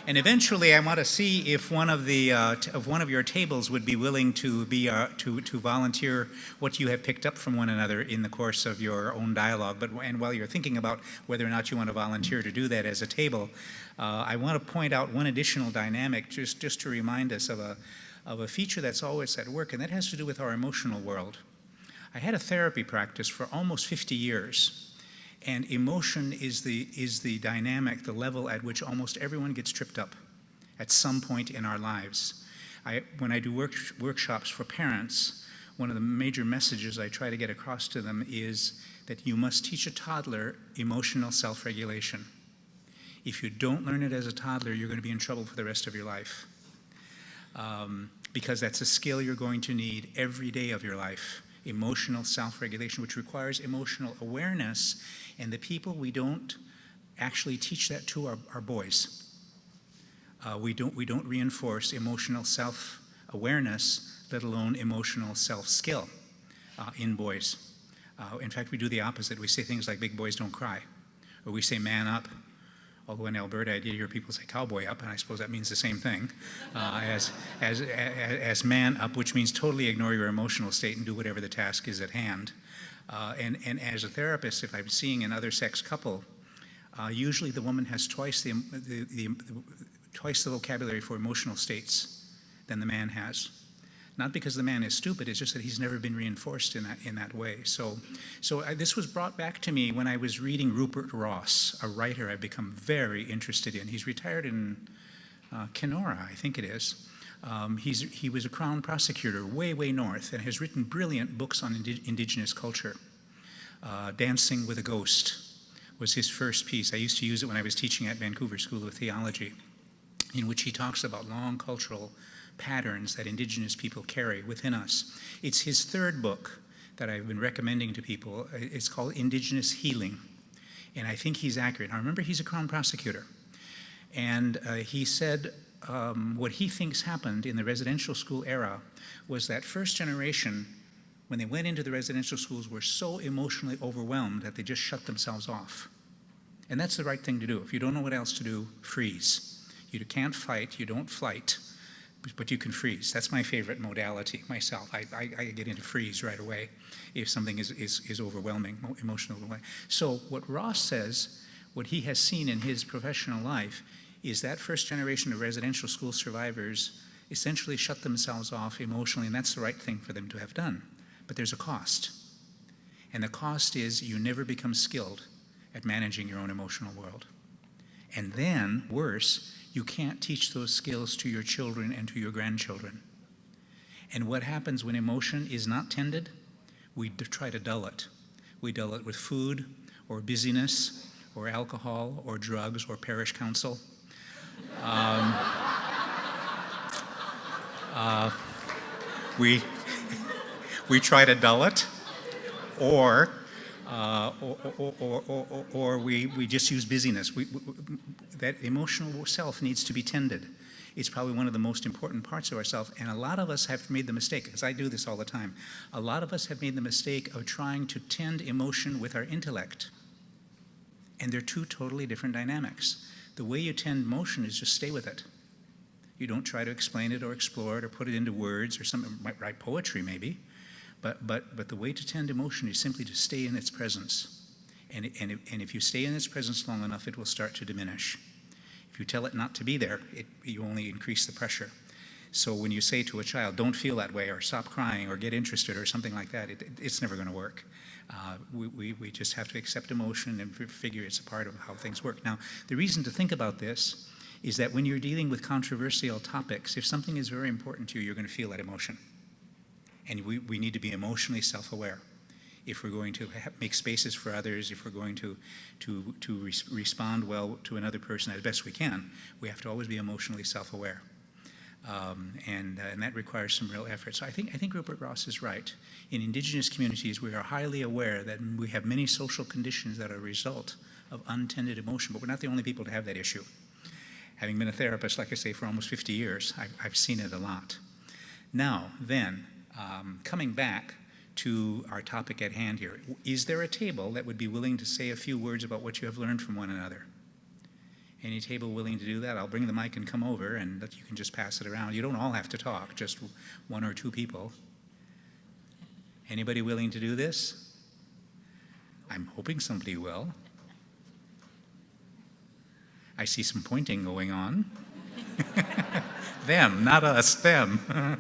And eventually, I want to see if one of your tables would be willing to to volunteer what you have picked up from one another in the course of your own dialogue. And while you're thinking about whether or not you want to volunteer to do that as a table, I want to point out one additional dynamic just to remind us of a feature that's always at work, and that has to do with our emotional world. I had a therapy practice for almost 50 years. And emotion is the dynamic, the level at which almost everyone gets tripped up at some point in our lives. When I do workshops for parents, one of the major messages I try to get across to them is that you must teach a toddler emotional self-regulation. If you don't learn it as a toddler, you're going to be in trouble for the rest of your life. Because that's a skill you're going to need every day of your life. Emotional self-regulation, which requires emotional awareness, and the people we don't actually teach that to are boys. We don't reinforce emotional self-awareness, let alone emotional self-skill in boys. In fact, we do the opposite. We say things like big boys don't cry, or we say man up. Although in Alberta, I did hear people say cowboy up, and I suppose that means the same thing as man up, which means totally ignore your emotional state and do whatever the task is at hand. And as a therapist, if I'm seeing an other sex couple, usually the woman has twice the vocabulary for emotional states than the man has. Not because the man is stupid, it's just that he's never been reinforced in that way. So this was brought back to me when I was reading Rupert Ross, a writer I've become very interested in. He's retired in Kenora, I think it is. He was a Crown prosecutor way north and has written brilliant books on Indigenous culture. Dancing with a Ghost was his first piece. I used to use it when I was teaching at Vancouver School of Theology, in which he talks about long cultural patterns that Indigenous people carry within us. It's his third book that I've been recommending to people. It's called Indigenous Healing, and I think he's accurate. Now remember, he's a Crown prosecutor, and he said what he thinks happened in the residential school era was that first generation, when they went into the residential schools, were so emotionally overwhelmed that they just shut themselves off. And that's the right thing to do. If you don't know what else to do, freeze. You can't fight, you don't flight, but you can freeze. That's my favorite modality myself. I get into freeze right away if something is overwhelming, emotional overwhelming. So what Ross says, what he has seen in his professional life, is that first generation of residential school survivors essentially shut themselves off emotionally, and that's the right thing for them to have done. But there's a cost. And the cost is you never become skilled at managing your own emotional world. And then, worse, you can't teach those skills to your children and to your grandchildren. And what happens when emotion is not tended? We try to dull it. We dull it with food, or busyness, or alcohol, or drugs, or parish council. We try to dull it, or we just use busyness. That emotional self needs to be tended. It's probably one of the most important parts of ourselves, and a lot of us have made the mistake, because I do this all the time, a lot of us have made the mistake of trying to tend emotion with our intellect. And they're two totally different dynamics. The way you tend emotion is just stay with it. You don't try to explain it or explore it or put it into words or something, might write poetry maybe, but the way to tend emotion is simply to stay in its presence. And if you stay in its presence long enough, it will start to diminish. If you tell it not to be there, you only increase the pressure. So when you say to a child, don't feel that way, or stop crying, or get interested, or something like that, it's never going to work. We just have to accept emotion and figure it's a part of how things work. Now, the reason to think about this is that when you're dealing with controversial topics, if something is very important to you, you're going to feel that emotion. And we need to be emotionally self-aware. If we're going to make spaces for others, if we're going to respond well to another person as best we can, we have to always be emotionally self-aware. And that requires some real effort. So I think Rupert Ross is right. In Indigenous communities, we are highly aware that we have many social conditions that are a result of untended emotion, but we're not the only people to have that issue. Having been a therapist, like I say, for almost 50 years, I've seen it a lot. Now, then, coming back to our topic at hand here. Is there a table that would be willing to say a few words about what you have learned from one another? Any table willing to do that? I'll bring the mic and come over, and you can just pass it around. You don't all have to talk, just one or two people. Anybody willing to do this? I'm hoping somebody will. I see some pointing going on. Them, not us, them.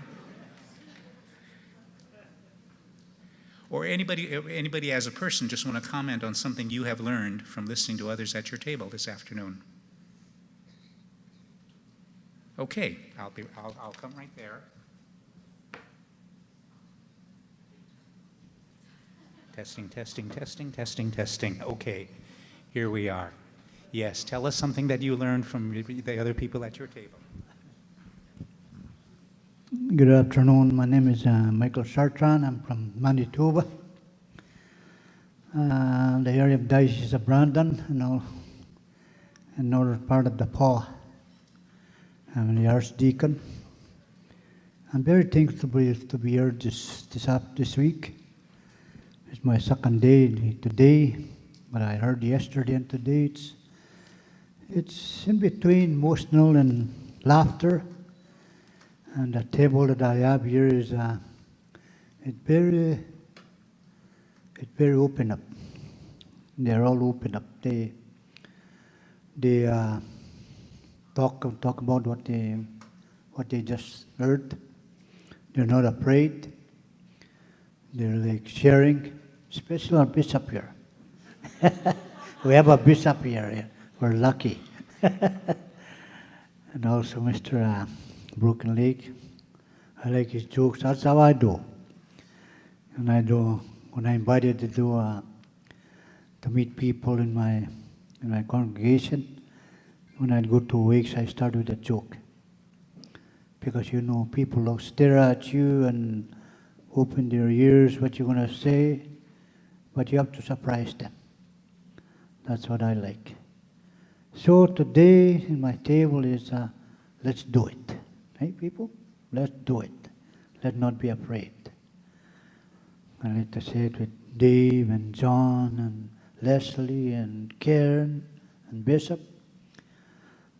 Or anybody as a person just want to comment on something you have learned from listening to others at your table this afternoon? Okay, I'll come right there. Testing, testing, testing, testing, testing. Okay, here we are. Yes, tell us something that you learned from the other people at your table. Good afternoon. My name is Michael Sartran. I'm from Manitoba, the area of Diocese of Brandon, and northern part of the Paw. I'm the Archdeacon. I'm very thankful to be here this week. It's my second day today, but I heard yesterday and today. It's in between emotional and laughter. And the table that I have here is it's very open up. They're all open up. They talk about what they just heard. They're not afraid. They're like sharing, especially our bishop here. We have a bishop here. We're lucky. And also Mr. Broken Lake. I like his jokes. That's how I do. And when I'm invited to meet people in my congregation, when I go to wakes, I start with a joke. Because people will stare at you and open their ears, what you're going to say, but you have to surprise them. That's what I like. So today in my table is let's do it. Hey, people, let's do it. Let's not be afraid. I like to say it with Dave and John and Leslie and Karen and Bishop.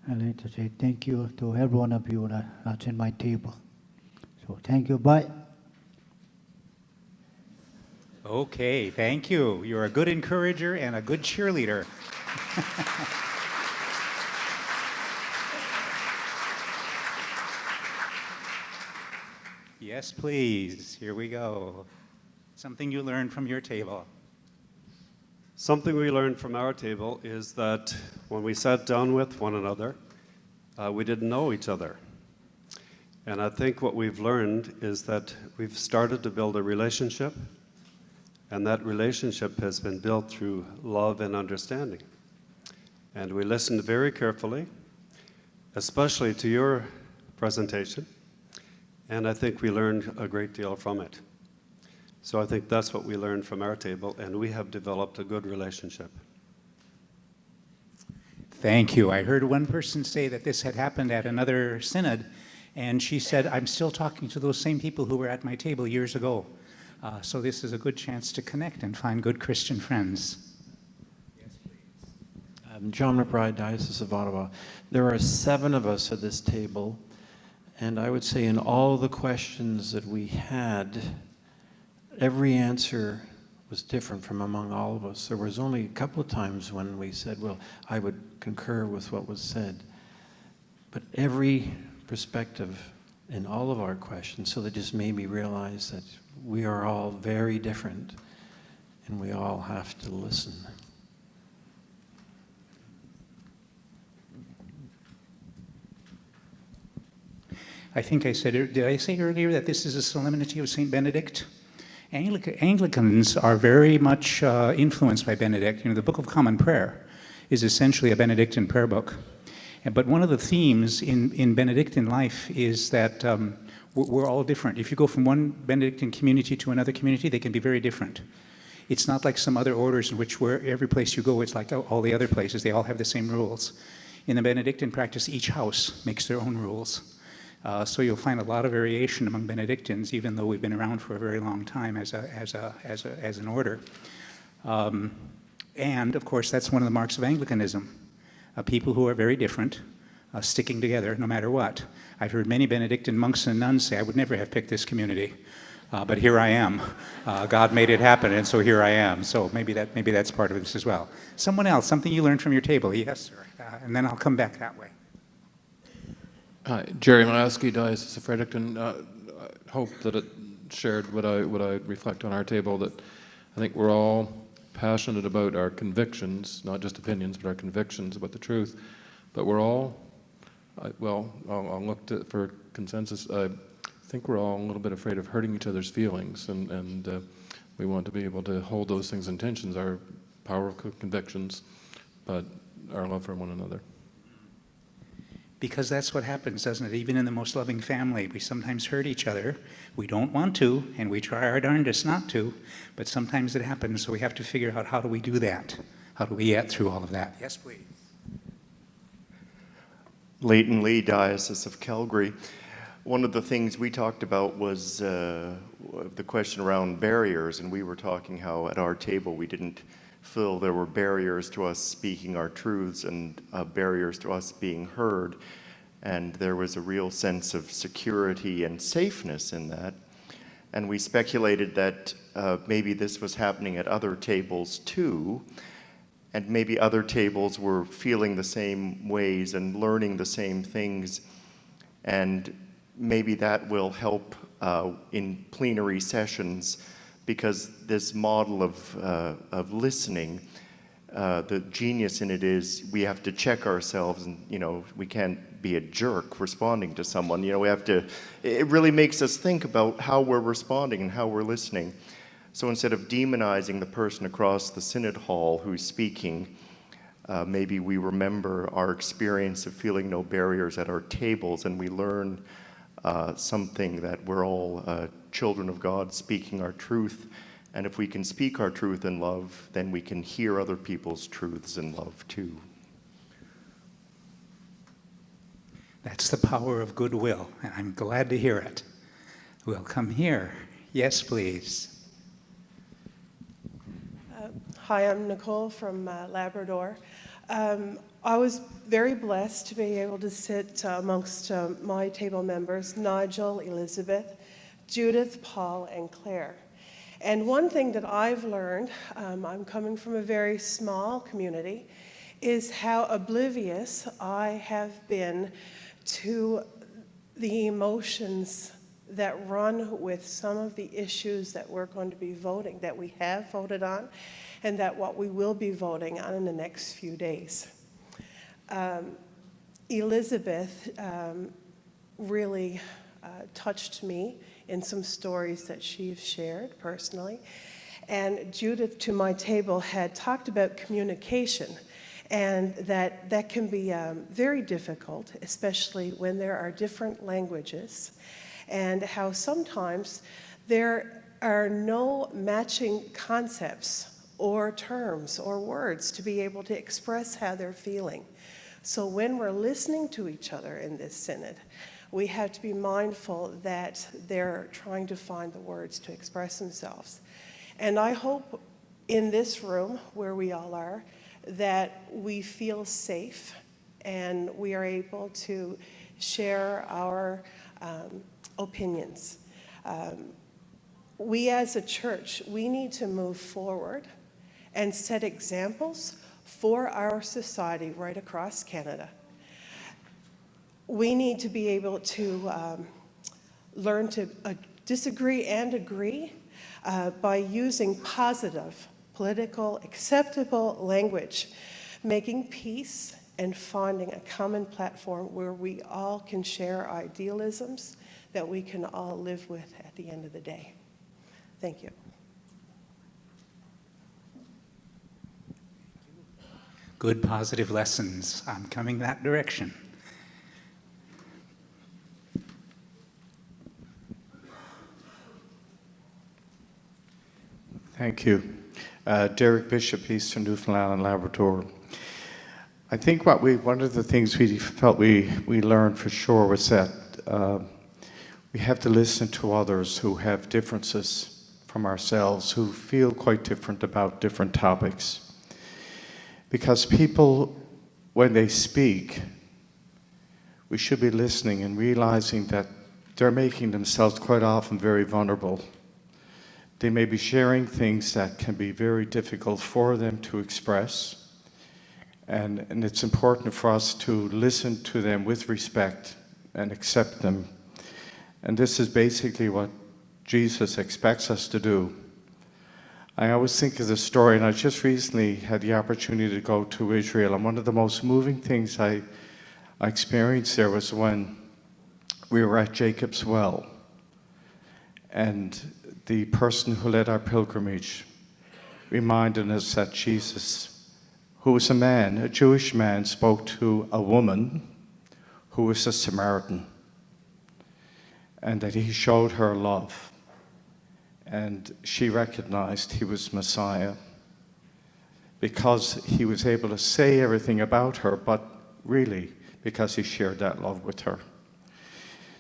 I like to say thank you to every one of you that's in my table. So thank you. Bye. Okay, thank you. You're a good encourager and a good cheerleader. Yes, please. Here we go. Something you learned from your table. Something we learned from our table is that when we sat down with one another, we didn't know each other. And I think what we've learned is that we've started to build a relationship, and that relationship has been built through love and understanding. And we listened very carefully, especially to your presentation, and I think we learned a great deal from it. So I think that's what we learned from our table, and we have developed a good relationship. Thank you. I heard one person say that this had happened at another synod, and she said, I'm still talking to those same people who were at my table years ago. So this is a good chance to connect and find good Christian friends. Yes, please. John McBride, Diocese of Ottawa. There are 7 of us at this table, and I would say in all the questions that we had, every answer was different from among all of us. There was only a couple of times when we said, well, I would concur with what was said. But every perspective in all of our questions, so that just made me realize that we are all very different, and we all have to listen. I think I said, did I say earlier that this is a solemnity of St. Benedict? Anglicans are very much influenced by Benedict. The Book of Common Prayer is essentially a Benedictine prayer book. But one of the themes in Benedictine life is that we're all different. If you go from one Benedictine community to another community, they can be very different. It's not like some other orders in which where every place you go, it's like all the other places. They all have the same rules. In the Benedictine practice, each house makes their own rules. So you'll find a lot of variation among Benedictines, even though we've been around for a very long time as an order. And of course, that's one of the marks of Anglicanism. People who are very different, sticking together no matter what. I've heard many Benedictine monks and nuns say, I would never have picked this community, but here I am. God made it happen, and so here I am. So maybe that's part of this as well. Someone else, something you learned from your table. Yes, sir. And then I'll come back that way. Hi, Jerry Malasky, Diocese of Fredericton. I hope that it shared what I reflect on our table, that I think we're all passionate about our convictions, not just opinions, but our convictions about the truth. But we're all, I'll look for consensus. I think we're all a little bit afraid of hurting each other's feelings, and we want to be able to hold those things in tensions, our powerful convictions, but our love for one another. Because that's what happens, doesn't it? Even in the most loving family, we sometimes hurt each other. We don't want to, and we try our darndest not to, but sometimes it happens, so we have to figure out, how do we do that? How do we get through all of that? Yes, please. Leighton Lee, Diocese of Calgary. One of the things we talked about was the question around barriers, and we were talking how at our table we didn't feel there were barriers to us speaking our truths and barriers to us being heard. And there was a real sense of security and safeness in that. And we speculated that maybe this was happening at other tables too, and maybe other tables were feeling the same ways and learning the same things. And maybe that will help in plenary sessions, because this model of listening, the genius in it is we have to check ourselves, and we can't be a jerk responding to someone. We have to. It really makes us think about how we're responding and how we're listening. So instead of demonizing the person across the synod hall who's speaking, maybe we remember our experience of feeling no barriers at our tables, and we learn something that we're all children of God speaking our truth. And if we can speak our truth in love, then we can hear other people's truths in love too. That's the power of goodwill, and I'm glad to hear it. We'll come here. Yes, please. Hi, I'm Nicole from Labrador. I was very blessed to be able to sit amongst my table members, Nigel, Elizabeth, Judith, Paul, and Claire. And one thing that I've learned, I'm coming from a very small community, is how oblivious I have been to the emotions that run with some of the issues that we're going to be voting, that we have voted on, and that what we will be voting on in the next few days. Elizabeth really touched me in some stories that she's shared personally. And Judith, to my table, had talked about communication, and that can be very difficult, especially when there are different languages, and how sometimes there are no matching concepts or terms or words to be able to express how they're feeling. So when we're listening to each other in this synod, we have to be mindful that they're trying to find the words to express themselves. And I hope in this room, where we all are, that we feel safe and we are able to share our opinions. We as a church, we need to move forward and set examples for our society right across Canada. We need to be able to learn to disagree and agree by using positive, political, acceptable language, making peace and finding a common platform where we all can share idealisms that we can all live with at the end of the day. Thank you. Good positive lessons. I'm coming that direction. Thank you. Derek Bishop, Eastern Newfoundland and Labrador. I think one of the things we felt we learned for sure was that we have to listen to others who have differences from ourselves, who feel quite different about different topics. Because people, when they speak, we should be listening and realizing that they're making themselves quite often very vulnerable. They may be sharing things that can be very difficult for them to express. And it's important for us to listen to them with respect and accept them. And this is basically what Jesus expects us to do. I always think of the story, and I just recently had the opportunity to go to Israel, and one of the most moving things I experienced there was when we were at Jacob's Well, and the person who led our pilgrimage reminded us that Jesus, who was a man, a Jewish man, spoke to a woman who was a Samaritan, and that he showed her love, and she recognized he was Messiah because he was able to say everything about her, but really because he shared that love with her.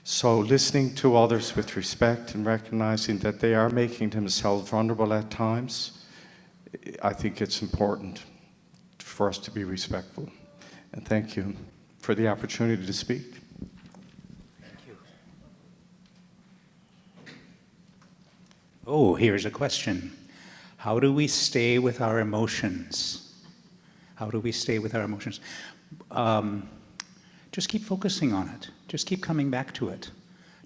So listening to others with respect and recognizing that they are making themselves vulnerable at times, I think it's important for us to be respectful. And thank you for the opportunity to speak. Thank you. Oh, here's a question. How do we stay with our emotions? How do we stay with our emotions? Just keep focusing on it. Just keep coming back to it.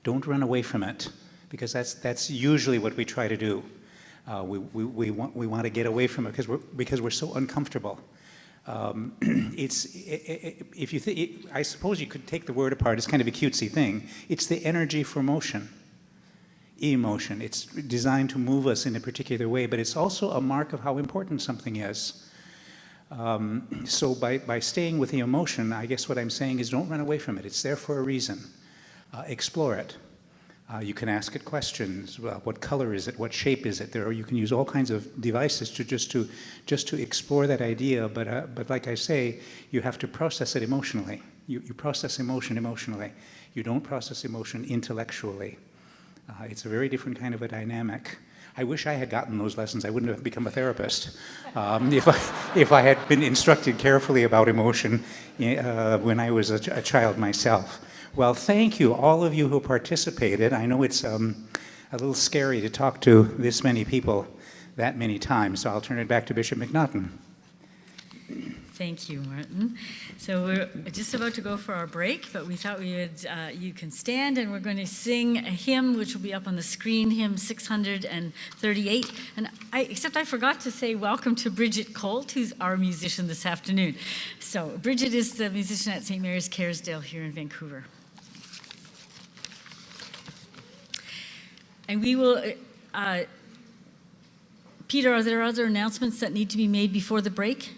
Don't run away from it, because that's usually what we try to do. We want to get away from it because we're so uncomfortable. I suppose you could take the word apart. It's kind of a cutesy thing. It's the energy for motion. Emotion. It's designed to move us in a particular way, but it's also a mark of how important something is. So by staying with the emotion, I guess what I'm saying is don't run away from it. It's there for a reason. Explore it. You can ask it questions. Well, what color is it? What shape is it? You can use all kinds of devices to just to explore that idea. But like I say, you have to process it emotionally. You process emotion emotionally. You don't process emotion intellectually. It's a very different kind of a dynamic. I wish I had gotten those lessons. I wouldn't have become a therapist if I had been instructed carefully about emotion when I was a child myself. Well, thank you, all of you who participated. I know it's a little scary to talk to this many people that many times, so I'll turn it back to Bishop McNaughton. Thank you, Martin. So we're just about to go for our break, but we thought we would, you can stand, and we're going to sing a hymn, which will be up on the screen, hymn 638. And I forgot to say welcome to Bridget Colt, who's our musician this afternoon. So Bridget is the musician at St. Mary's Caresdale here in Vancouver. And we will, Peter, are there other announcements that need to be made before the break?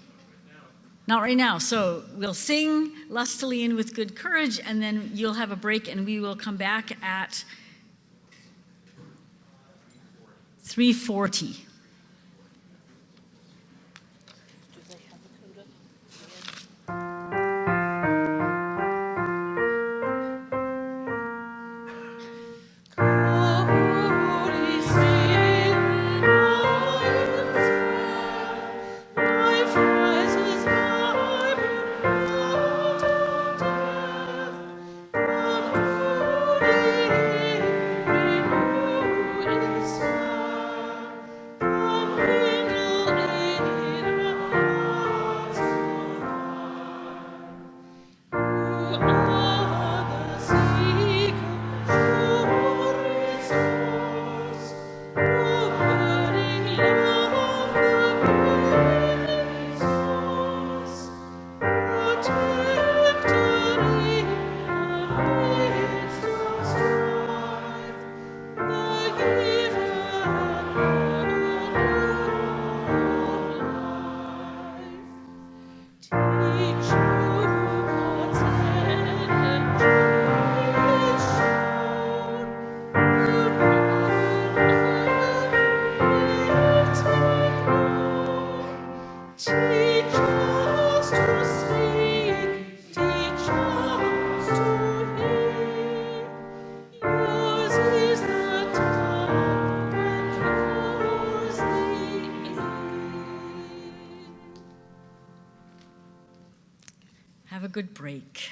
Not right now. So we'll sing lustily and with good courage, and then you'll have a break, and we will come back at 3:40. Have a good break.